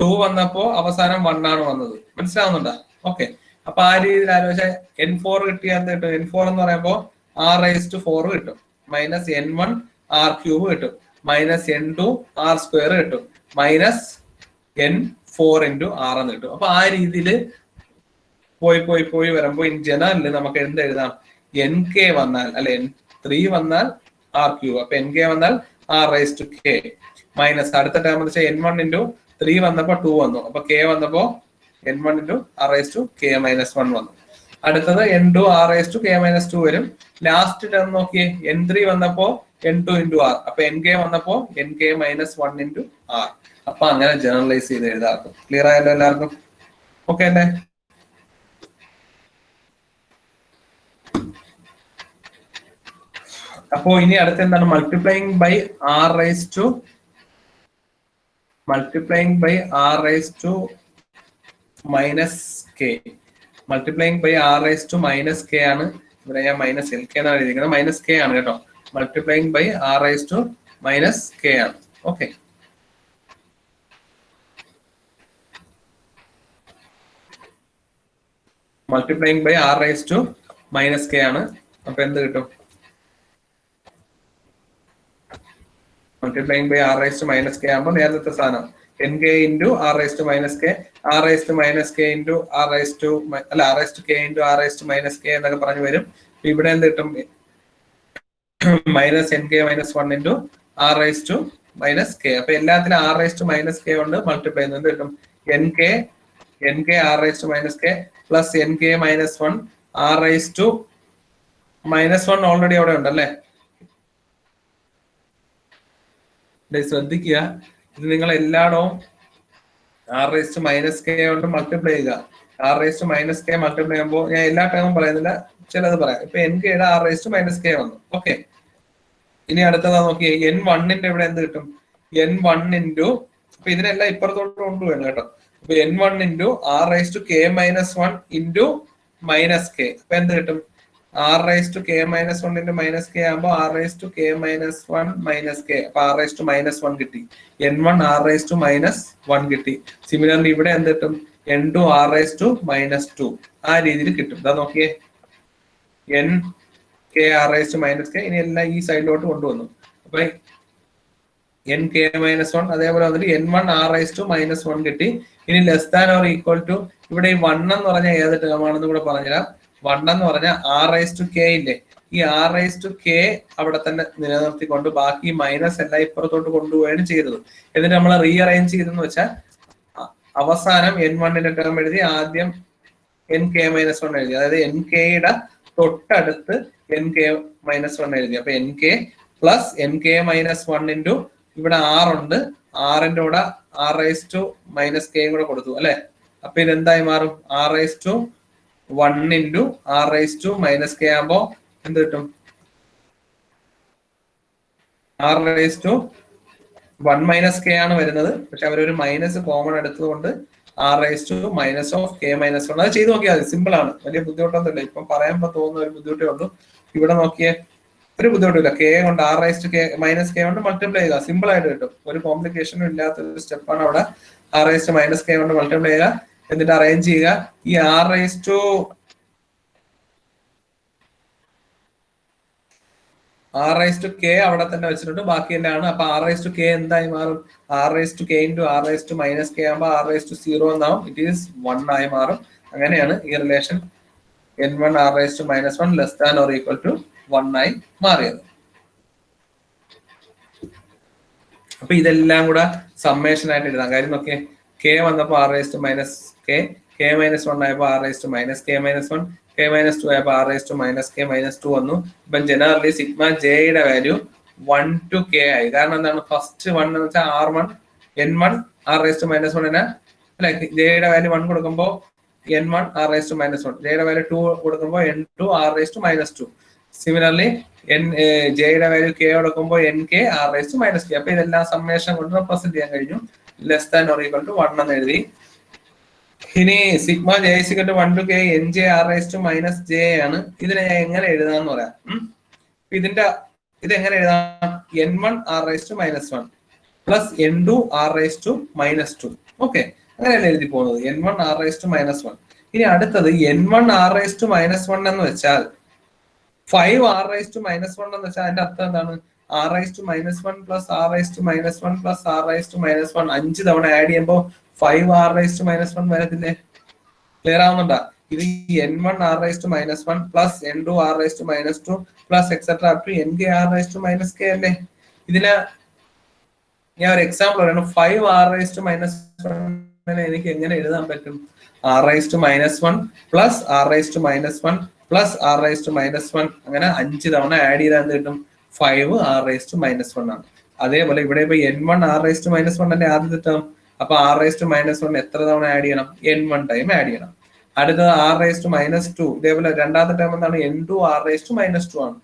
2 വന്നപ്പോ അവസാനം 1 ആണ് വന്നത്. മനസ്സിലാവുന്നുണ്ടോ? ഓക്കെ, അപ്പൊ ആ രീതിയിൽ ആലോചിച്ചാൽ n4 കിട്ടിയാൽ എന്ത് കിട്ടും? n4 എന്ന് പറയുമ്പോൾ r⁴ കിട്ടും, മൈനസ് n1 ആർ ക്യൂബ് കിട്ടും, മൈനസ് n2 ആർ സ്ക്വയർ കിട്ടും, മൈനസ് n4 ഇൻറ്റു ആർ എന്ന് കിട്ടും. അപ്പൊ ആ രീതിയിൽ പോയി വരുമ്പോ ഇൻ ജനറലിൽ നമുക്ക് എന്ത് എഴുതാം? nk വന്നാൽ അല്ലെ n3 വന്നാൽ ആർ ക്യൂബ്, അപ്പൊ nk വന്നാൽ r⁴k മൈനസ് അടുത്ത ടേം എന്ന് വെച്ചാൽ n1 ഇൻറ്റു 3 വന്നപ്പോ 2 വന്നു, അപ്പൊ k വന്നപ്പോ n1 ഇൻറ്റു r⁴k മൈനസ് 1 വന്നു. അടുത്തത് n2 r⁴k മൈനസ് 2 വരും. ലാസ്റ്റ് ടേം നോക്കിയേ, n3 വന്നപ്പോ n2 ഇൻറ്റു ആർ, അപ്പൊ nk വന്നപ്പോ nk മൈനസ് 1 ഇൻറ്റു ആർ. അപ്പൊ അങ്ങനെ ജനറലൈസ് ചെയ്ത് എഴുതാറുണ്ട്. ക്ലിയർ ആയല്ലോ എല്ലാവർക്കും? ഓക്കെ അല്ലേ? അപ്പോ ഇനി അടുത്ത എന്താണ്? Multiplying by r⁻ minus k. Multiplying by r⁻ minus k ആണ്. ഇവിടെ ഞാൻ മൈനസ് LK എന്നാണ് എഴുതിയിരിക്കുന്നത്, മൈനസ് k ആണ് കേട്ടോ. Multiplying by r⁻ minus k ആണ്. Okay, multiplying by r⁻ minus k ആണ്. അപ്പൊ എന്ത് കിട്ടും? Multiplying by r⁻ minus k ആകുമ്പോൾ നേരത്തെ സാധനം nk into r⁻ minus k, r⁻ minus k into r⁻k into r⁻ minus k എന്നൊക്കെ പറഞ്ഞു വരും. ഇവിടെ എന്ത് കിട്ടും? Minus nk minus 1 into r⁻ minus k. അപ്പൊ എല്ലാത്തിനും r⁻ മൈനസ് k കൊണ്ട് മൾട്ടിപ്ലൈ ചെയ്യുന്നത് എന്ത് കിട്ടും? nk r⁻ minus k plus nk minus 1 r⁻ minus 1 already അവിടെ ഉണ്ടല്ലേ. ശ്രദ്ധിക്കുക, ഇത് നിങ്ങൾ എല്ലായിടവും r⁻ മൈനസ് k കൊണ്ട് മൾട്ടിപ്ലൈ ചെയ്യുക. r⁻ മൈനസ് k മൾട്ടിപ്ലൈ ചെയ്യുമ്പോൾ ഞാൻ എല്ലാ ടൈമും പറയുന്നില്ല, ചിലത് പറയാം. ഇപ്പൊ nk യുടെ r⁻ മൈനസ് k വന്നു. ഓക്കെ, ഇനി അടുത്തതാ നോക്കിയേ, n1ന്റെ ഇവിടെ എന്ത് കിട്ടും? n1 ഇൻറ്റു, അപ്പൊ ഇതിനെല്ലാം ഇപ്പുറത്തോട്ട് കൊണ്ടുപോകണം കേട്ടോ. അപ്പൊ n1 into r⁻k minus 1 into minus k. അപ്പൊ എന്ത് കിട്ടും? r⁻k minus 1 into minus k ആകുമ്പോൾ r⁻k മൈനസ് 1 മൈനസ് k. അപ്പൊ r⁻ മൈനസ് 1 കിട്ടി, n1 r⁻ മൈനസ് 1 കിട്ടി. സിമിലർലി ഇവിടെ എന്ത് കിട്ടും? n2 r⁻ minus 2. ആ രീതിയിൽ കിട്ടും. ഇതാ നോക്കിയേ, nk r⁻ മൈനസ് k. ഇനി എല്ലാം ഈ സൈഡിലോട്ട് കൊണ്ടുവന്നു. അപ്പൊ nk മൈനസ് 1 അതേപോലെ വന്നിട്ട് n1 r⁻ മൈനസ് 1 കിട്ടി. ഇനി less than or equal to, ഇവിടെ ഈ 1 എന്ന് പറഞ്ഞാൽ ഏത് ടേം ആണെന്ന് കൂടെ പറഞ്ഞുതരാം. 1 എന്ന് പറഞ്ഞാൽ r⁻k ഇല്ലേ, ഈ r⁻k അവിടെ തന്നെ നിലനിർത്തിക്കൊണ്ട് ബാക്കി മൈനസ് എല്ലാം ഇപ്പുറത്തോട്ട് കൊണ്ടുപോവുകയാണ് ചെയ്തത്. എന്നിട്ട് നമ്മൾ റീഅറേഞ്ച് ചെയ്തെന്ന് വെച്ചാൽ അവസാനം n1ന്റെ ടേം എഴുതി, ആദ്യം nk മൈനസ് 1 എഴുതി, അതായത് nk യുടെ തൊട്ടടുത്ത് nk മൈനസ് 1 എഴുതി. അപ്പൊ nk plus nk minus 1 into ഇവിടെ r ഉണ്ട്, r-ന്റെ കൂടെ r⁻ മൈനസ് k കൂടെ കൊടുത്തു അല്ലെ. അപ്പൊ ഇതെന്തായി മാറും? r⁻1 into r⁻ minus k ആകുമ്പോ എന്ത് കിട്ടും? r⁻1 മൈനസ് k ആണ് വരുന്നത്. പക്ഷെ അവരൊരു മൈനസ് കോമൺ എടുത്തതുകൊണ്ട് r⁻ minus of k minus 1. അത് ചെയ്ത് നോക്കിയാൽ മതി, സിമ്പിൾ ആണ്, വലിയ ബുദ്ധിമുട്ടൊന്നുമില്ല. ഇപ്പം പറയുമ്പോ തോന്നുന്ന ഒരു ബുദ്ധിമുട്ടേ ഉള്ളൂ. ഇവിടെ നോക്കിയേ, ഒരു ബുദ്ധിമുട്ടില്ല. k കൊണ്ട് r⁻k മൈനസ് k കൊണ്ട് മൾട്ടിപ്ലൈ ചെയ്യുക, സിമ്പിൾ ആയിട്ട് കിട്ടും. ഒരു കോംപ്ലിക്കേഷനും ഇല്ലാത്ത ഒരു സ്റ്റെപ്പാണ് അവിടെ. r⁻ മൈനസ് k കൊണ്ട് മൾട്ടിപ്ലൈ ചെയ്യുക, എന്നിട്ട് അറേഞ്ച് ചെയ്യുക. ഈ r⁻k അവിടെ തന്നെ വെച്ചിട്ടുണ്ട്, ബാക്കി എല്ലാം. അപ്പൊ r⁻k എന്തായി മാറും? r⁻k into r⁻ minus k ആകുമ്പോൾ r⁻0 എന്നാവും, ഇറ്റ് ഈസ് 1 ആയി മാറും. അങ്ങനെയാണ് ഈ relation n1 r⁻ minus 1 less than or equal to 1 ആയി മാറിയത്. അപ്പൊ ഇതെല്ലാം കൂടെ സമ്മേഷൻ ആയിട്ട് എഴുതാം. കാര്യം നോക്കിയേ, k വന്നപ്പോ r⁻ minus k, k minus 1 ആയപ്പോ r⁻ minus k minus 1, k minus 2 ആയപ്പോ r⁻ മൈനസ് k മൈനസ് 2 വന്നു. ഇപ്പൊ ജനറലി സിഗ്മ ജെയുടെ വാല്യൂ 1 to k ആയി. കാരണം എന്താണ്? ഫസ്റ്റ് 1 എന്ന് വെച്ചാൽ r1 n1 r⁻ മൈനസ് 1 അല്ലെ. ജെയുടെ വാല്യൂ 1 കൊടുക്കുമ്പോ n1 r⁻ മൈനസ് 1, ജെയുടെ വാല്യൂ 2 കൊടുക്കുമ്പോൾ n2 r⁻ മൈനസ് 2. സിമിലർലി ജെയുടെ വാല്യൂ കെ കൊടുക്കുമ്പോൾ N K R raise to minus K. അപ്പൊ ഇതെല്ലാം സമ്മേഷൻ കൊണ്ട് റെപ്രസെന്റ് ചെയ്യാൻ കഴിഞ്ഞു. Less than or equal to 1 എന്ന് എഴുതി. ഇനി sigma J is equal to 1 to k N J R raise to minus J ആണ്. ഇതിനെ എങ്ങനെ എഴുതാന്ന് പറയാം. ഇത് എങ്ങനെ എഴുതാം? n1 r rice to minus 1 plus n2 r rice to minus 2. Okay, അങ്ങനെയല്ല എഴുതി പോകുന്നത്. n1 r rice to minus 1. ഇനി അടുത്തത് n1 r rice to minus 1 എന്ന് വെച്ചാൽ 5 r റൈസ് ടു മൈനസ് 1 എന്ന് വെച്ചാൽ അതിന്റെ അർത്ഥം എന്താണ്? r rice to minus 1 plus r rice to minus 1 plus r rice to minus 1 5 തവണ ആഡ് ചെയ്യുമ്പോൾ 5 r റൈസ് ടു മൈനസ് 1 വരത്തില്ലേ? ക്ലിയർ ആവുന്നുണ്ടോ? ഇത് n1 r rice to minus 1 plus n2 r rice to minus 2 plus etcetera up to nk r rice to minus k അല്ലേ? ഇതിന് ഞാൻ ഒരു example പറയണം. 5 r റൈസ് ടു മൈനസ് 1 എനിക്ക് എങ്ങനെ എഴുതാൻ പറ്റും? r rice to minus 1 plus r rice to minus 1 plus r rice to minus 1 അങ്ങനെ 5 തവണ ആഡ് ചെയ്താൽ എന്ത് കിട്ടും? 5 r റൈസ് ടു മൈനസ് 1 ആണ്. അതേപോലെ ഇവിടെ ഇപ്പൊ n1 r rice to minus 1 അല്ലേ ആദ്യത്തെ ടേം. അപ്പൊ r റൈസ് ടു മൈനസ് 1 എത്ര തവണ ആഡ് ചെയ്യണം? n1 ടൈം ആഡ് ചെയ്യണം. അടുത്തത് r റൈസ് ടു മൈനസ് 2. ഇതേപോലെ രണ്ടാമത്തെ ടേം എന്താണ്? n2 r rice to minus 2 ആണ്.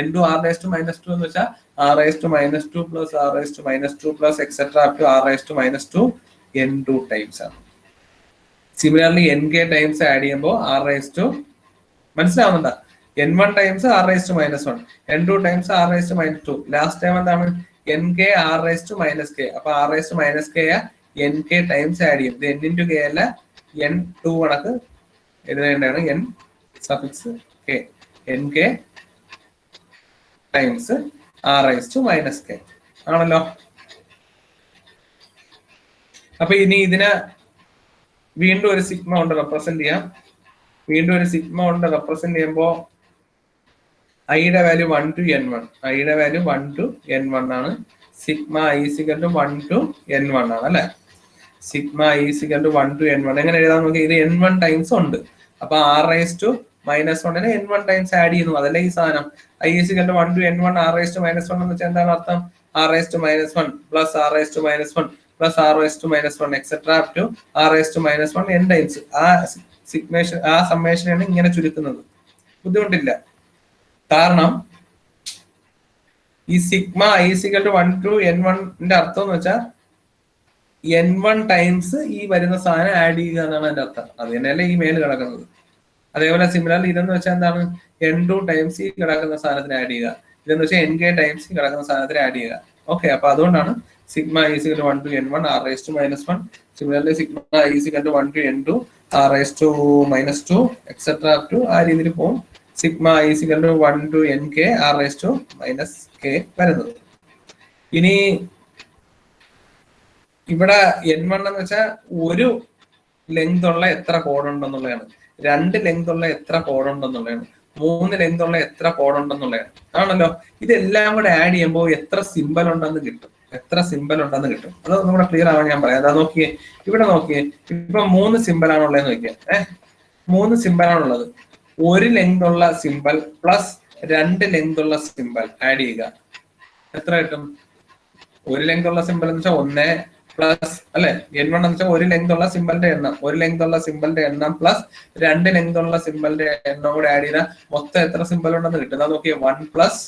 n2 r rice to minus 2 എന്ന് വെച്ചാൽ r rice to minus 2 plus r rice to minus 2 plus etcetera up to r rice to minus 2 n2 times ആണ്. Similarly nk times add ചെയ്യുമ്പോൾ r rice to മനസ്സിലാവുന്നുണ്ടോ? n1 times r rice to minus 1, n2 times r rice to minus 2. Last time എന്താണ്? nk r rice to minus k. അപ്പൊ r rice to minus k nk times add ചെയ്യും. ഇത് n into k അല്ല, n2 കണക്ക് എഴുതേണ്ടതാണ്. n suffix k, nk times r rice to minus k ആണല്ലോ. അപ്പൊ ഇനി ഇതിനെ വീണ്ടും ഒരു സിഗ്മ കൊണ്ട് റെപ്രസെന്റ് ചെയ്യാം. വീണ്ടും ഒരു സിഗ്മ കൊണ്ട് റെപ്രസെന്റ് ചെയ്യുമ്പോൾ ഐയുടെ വാല്യൂ 1 to n1. ഐയുടെ വാല്യൂ 1 to n1 ആണ്. Sigma i equal to 1 to n1 ആണ് അല്ലെ? Sigma i equal to 1 to n1 എങ്ങനെ എഴുതാൻ നോക്കി? ഇത് n1 ടൈംസ് ഉണ്ട്. അപ്പൊ r rice to minus 1 n1 times add ചെയ്യുന്നു. അതല്ലേ ഈ സാധനം. I equal to 1 to n1 r rice to minus 1 എന്ന് വെച്ചാൽ എന്താണ് അർത്ഥം? r rice to minus 1 plus r rice to minus 1 plus r rice to minus 1 etcetera up to r rice to minus 1 n times. ആ സമ്മേഷനാണ് ഇങ്ങനെ ചുരുക്കുന്നത്. ബുദ്ധിമുട്ടില്ല. കാരണം ഈ sigma i equal to 1 to n1 ന്റെ അർത്ഥം എന്ന് വെച്ചാൽ n1 ടൈംസ് ഈ വരുന്ന സാധനം ആഡ് ചെയ്യുക എന്നാണ് അതിന്റെ അർത്ഥം. അത് തന്നെയല്ലേ ഈ മേൽ കിടക്കുന്നത്. അതേപോലെ സിമിലർലി ഇതെന്ന് വെച്ചാൽ എന്താണ്? n2 ടൈംസ് ഈ കിടക്കുന്ന സാധനത്തിന് ആഡ് ചെയ്യുക. ഇതെന്ന് വെച്ചാൽ nk ടൈംസ് ഈ കിടക്കുന്ന സാധനത്തിന് ആഡ് ചെയ്യുക. ഓക്കെ, അപ്പൊ അതുകൊണ്ടാണ് sigma i equal to 1 to n1 r rice to minus 1. Similarly sigma i equal to 1 to n2 r rice to minus 2 etcetera up to ആ രീതിയിൽ പോകും. Sigma i equal to 1 to nk r rice to minus k വരുന്നത്. ഇനി ഇവിടെ n1 എന്ന് വെച്ചാൽ ഒരു length ഉള്ള എത്ര കോഡ് ഉണ്ടെന്നുള്ളതാണ്. 2 ലെങ്ത് ഉള്ള എത്ര കോഡ് ഉണ്ടെന്നുള്ളതാണ്. 3 ലെങ്ത് ഉള്ള എത്ര കോഡ് ഉണ്ടെന്നുള്ളതാണ്. ആണല്ലോ. ഇതെല്ലാം കൂടെ ആഡ് ചെയ്യുമ്പോൾ എത്ര സിമ്പൽ ഉണ്ടെന്ന് കിട്ടും. അത് ഒന്നും കൂടെ ക്ലിയർ ആവാൻ ഞാൻ പറയാം. അതാ നോക്കിയേ, ഇവിടെ നോക്കിയേ. ഇപ്പൊ 3 സിമ്പൽ ആണുള്ളതെന്ന് നോക്കിയേ. 3 സിമ്പൽ ആണുള്ളത്. 1 ലെങ്ത് ഉള്ള സിമ്പൽ പ്ലസ് 2 ലെങ്ത് ഉള്ള സിമ്പൽ ആഡ് ചെയ്യുക. എത്ര കിട്ടും? 1 ലെങ്ത് ഉള്ള സിമ്പൽ എന്ന് വെച്ചാൽ 1 പ്ലസ് അല്ലെ n1 എന്ന് വെച്ചാൽ 1 ലെങ്ത് ഉള്ള സിമ്പലിന്റെ എണ്ണം. 1 ലെങ്ത് ഉള്ള സിമ്പലിന്റെ എണ്ണം പ്ലസ് 2 ലെങ്ത് ഉള്ള സിമ്പലിന്റെ എണ്ണം കൂടെ ആഡ് ചെയ്താൽ മൊത്തം എത്ര സിമ്പൽ ഉണ്ടെന്ന് കിട്ടും. അത് നോക്കിയേ. 1 പ്ലസ്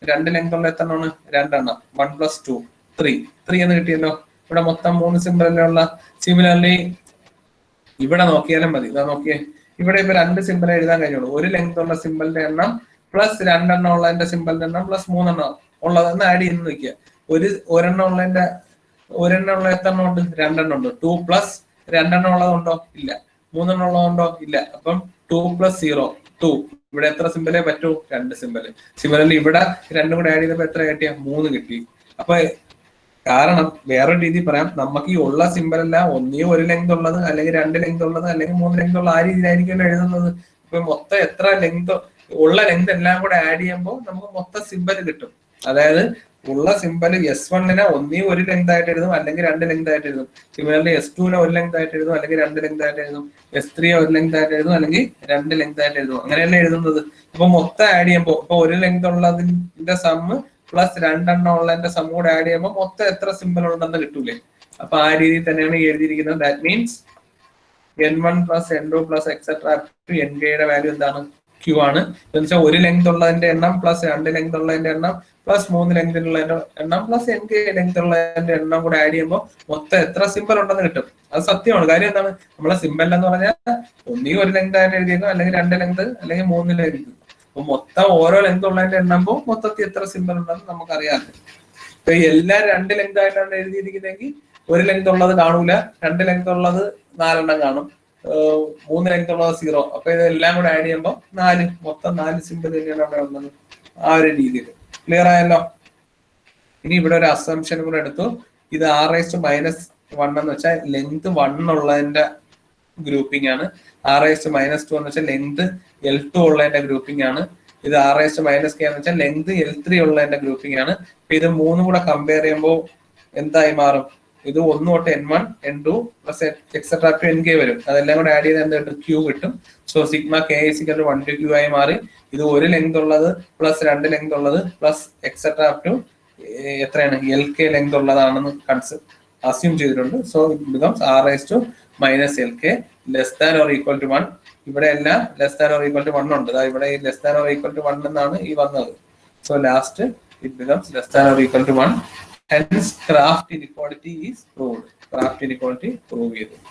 2 ലെങ്ത് ഉള്ള എത്ര എണ്ണമാണ്? 2 എണ്ണം. 1 പ്ലസ് 2 3 എന്ന് കിട്ടിയല്ലോ. ഇവിടെ മൊത്തം 3 സിമ്പലിന്റെ ഉള്ള. സിമിലർലി ഇവിടെ നോക്കിയാലും മതി. ഇതാ നോക്കിയേ. ഇവിടെ ഇപ്പൊ 2 സിമ്പൽ എഴുതാൻ കഴിഞ്ഞുള്ളൂ. 1 ലെങ്ത് ഉള്ള സിമ്പലിന്റെ എണ്ണം പ്ലസ് 2 എണ്ണം ഉള്ളതിന്റെ സിമ്പലിന്റെ എണ്ണം പ്ലസ് 3 എണ്ണം ഉള്ളതെന്ന് ആഡ് ചെയ്യുന്ന നോക്കിയാൽ ഒരെണ്ണം ഉള്ളതിന്റെ ഒരെണ്ണം ഉള്ള എത്ര എണ്ണം ഉണ്ട്? 2 എണ്ണം ഉണ്ട്. 2 പ്ലസ് 2 എണ്ണം ഉള്ളതുണ്ടോ? ഇല്ല. 3 എണ്ണം ഉള്ളതുണ്ടോ? ഇല്ല. അപ്പം 2 പ്ലസ് 0 2. ഇവിടെ എത്ര സിമ്പലേ പറ്റൂ? 2 സിമ്പല്. സിമിലർലി ഇവിടെ 2 കൂടെ ആഡ് ചെയ്തപ്പോ എത്ര കിട്ടിയ? 3 കിട്ടി. അപ്പൊ കാരണം വേറൊരു രീതി പറയാം, നമുക്ക് ഈ ഉള്ള സിമ്പൽ എല്ലാം ഒന്നീ 1 ലെങ്ത് ഉള്ളത്, അല്ലെങ്കിൽ 2 ലെങ്ത് ഉള്ളത്, അല്ലെങ്കിൽ 3 ലെങ്ത് ഉള്ള ആ രീതിയിലായിരിക്കും എഴുതുന്നത്. ഇപ്പൊ മൊത്തം എത്ര ലെങ്ത് ഉള്ള ലെങ്ത് എല്ലാം കൂടെ ആഡ് ചെയ്യുമ്പോൾ നമുക്ക് മൊത്തം സിമ്പൽ കിട്ടും. അതായത് ഉള്ള സിമ്പൽ S1 ഒന്നീ 1 ലെങ്ത് ആയിട്ട് എഴുതും, അല്ലെങ്കിൽ 2 ലെങ്ത് ആയിട്ട് എഴുതും. സിമിലർലി S2 1 ലെങ്ത് ആയിട്ട് എഴുതും, അല്ലെങ്കിൽ 2 ലെങ്ത് ആയിട്ട് എഴുതും. S3 1 ലെങ്ത് ആയിട്ട് എഴുതും, അല്ലെങ്കിൽ 2 ലെങ്ത് ആയിട്ട് എഴുതും. അങ്ങനെയല്ലേ എഴുതുന്നത്. അപ്പൊ മൊത്തം ആഡ് ചെയ്യുമ്പോൾ ഇപ്പൊ 1 ലെങ്ത് ഉള്ളതിന്റെ സമ്മ് പ്ലസ് 2 എണ്ണം ഉള്ളതിന്റെ സമ്മ് കൂടെ ആഡ് ചെയ്യുമ്പോൾ മൊത്തം എത്ര സിമ്പൽ ഉണ്ടെന്ന് കിട്ടൂലേ. അപ്പൊ ആ രീതിയിൽ തന്നെയാണ് എഴുതിയിരിക്കുന്നത്. That means n1 plus n2 plus etcetera to nk യുടെ വാല്യൂ എന്താണ്? ക്യൂ ആണ്. എന്ന് വെച്ചാൽ ഒരു ലെങ്ത് ഉള്ളതിന്റെ എണ്ണം പ്ലസ് 2 ലെങ്ത് ഉള്ളതിന്റെ എണ്ണം പ്ലസ് 3 ലെങ്തിനുള്ളതിന്റെ എണ്ണം പ്ലസ് nk ലെങ്ത് ഉള്ളതിന്റെ എണ്ണം കൂടെ ആഡ് ചെയ്യുമ്പോൾ മൊത്തം എത്ര സിമ്പിൾ ഉണ്ടെന്ന് കിട്ടും. അത് സത്യമാണ്. കാര്യം എന്താണ്, നമ്മളെ സിമ്പിൾ എന്ന് പറഞ്ഞാൽ ഒന്നുകിൽ ഒരു ലെങ്ത് ആയിട്ട് എഴുതിയേക്കും, അല്ലെങ്കിൽ 2 ലെങ്ത്, അല്ലെങ്കിൽ 3 ലെങ്ത്. അപ്പൊ മൊത്തം ഓരോ ലെങ്ത് ഉള്ളതിന്റെ എണ്ണമ്പോൾ മൊത്തത്തിൽ എത്ര സിമ്പിൾ ഉണ്ടെന്ന് നമുക്കറിയാം. ഇപ്പൊ എല്ലാം 2 ലെങ്ത് ആയിട്ടാണ് എഴുതിയിരിക്കുന്നെങ്കിൽ ഒരു ലെങ്ത് ഉള്ളത് കാണൂല, 2 ലെങ്ത് ഉള്ളത് 4 എണ്ണം കാണും, 3 ലെങ്ത് ഉള്ളത് 0. അപ്പൊ ഇതെല്ലാം കൂടെ ആഡ് ചെയ്യുമ്പോൾ മൊത്തം 4 സിമ്പിൾ തന്നെയാണ് അവിടെ ഉള്ളത്. ആ ഒരു രീതിയിൽ ക്ലിയർ ആയല്ലോ. ഇനി ഇവിടെ ഒരു അസംഷൻ കൂടെ എടുത്തു. ഇത് r−1 എന്ന് വെച്ചാൽ ലെങ്ത് 1 ഉള്ളതിന്റെ ഗ്രൂപ്പിംഗ് ആണ്. r−2 എന്ന് വെച്ചാൽ ലെങ്ത് L2 ഉള്ളതിന്റെ ഗ്രൂപ്പിംഗ് ആണ്. ഇത് r−k എന്ന് വെച്ചാൽ ലെങ്ത് L3 ഉള്ളതിന്റെ ഗ്രൂപ്പിംഗ് ആണ്. അപ്പൊ ഇത് മൂന്നും കൂടെ കമ്പയർ ചെയ്യുമ്പോൾ എന്തായി മാറും? ഇത് 1 തൊട്ട് n1 n2 plus etcetera to nk വരും. അതെല്ലാം കൂടെ ആഡ് ചെയ്ത് എന്ത് കിട്ടും? Q കിട്ടും. So sigma k = 1 to q ആയി മാറി. ഇത് ഒരു ലെങ്ത് ഉള്ളത് പ്ലസ് 2 ലെങ്ത് ഉള്ളത് പ്ലസ് എക്സെട്രാ ടു എത്രയാണ് LK ലെങ്ത് ഉള്ളതാണെന്ന് അസ്യൂം ചെയ്തിട്ടുണ്ട്. So it becomes r−−lk less than or equal to 1. ഇവിടെ എല്ലാം less than or equal to 1 ഉണ്ട്. ഇവിടെ ഈ less than or equal to 1 എന്നാണ് ഈ വന്നത്. So last it becomes less than or equal to 1. Hence, Craft inequality is proved. Craft inequality prove ചെയ്തു.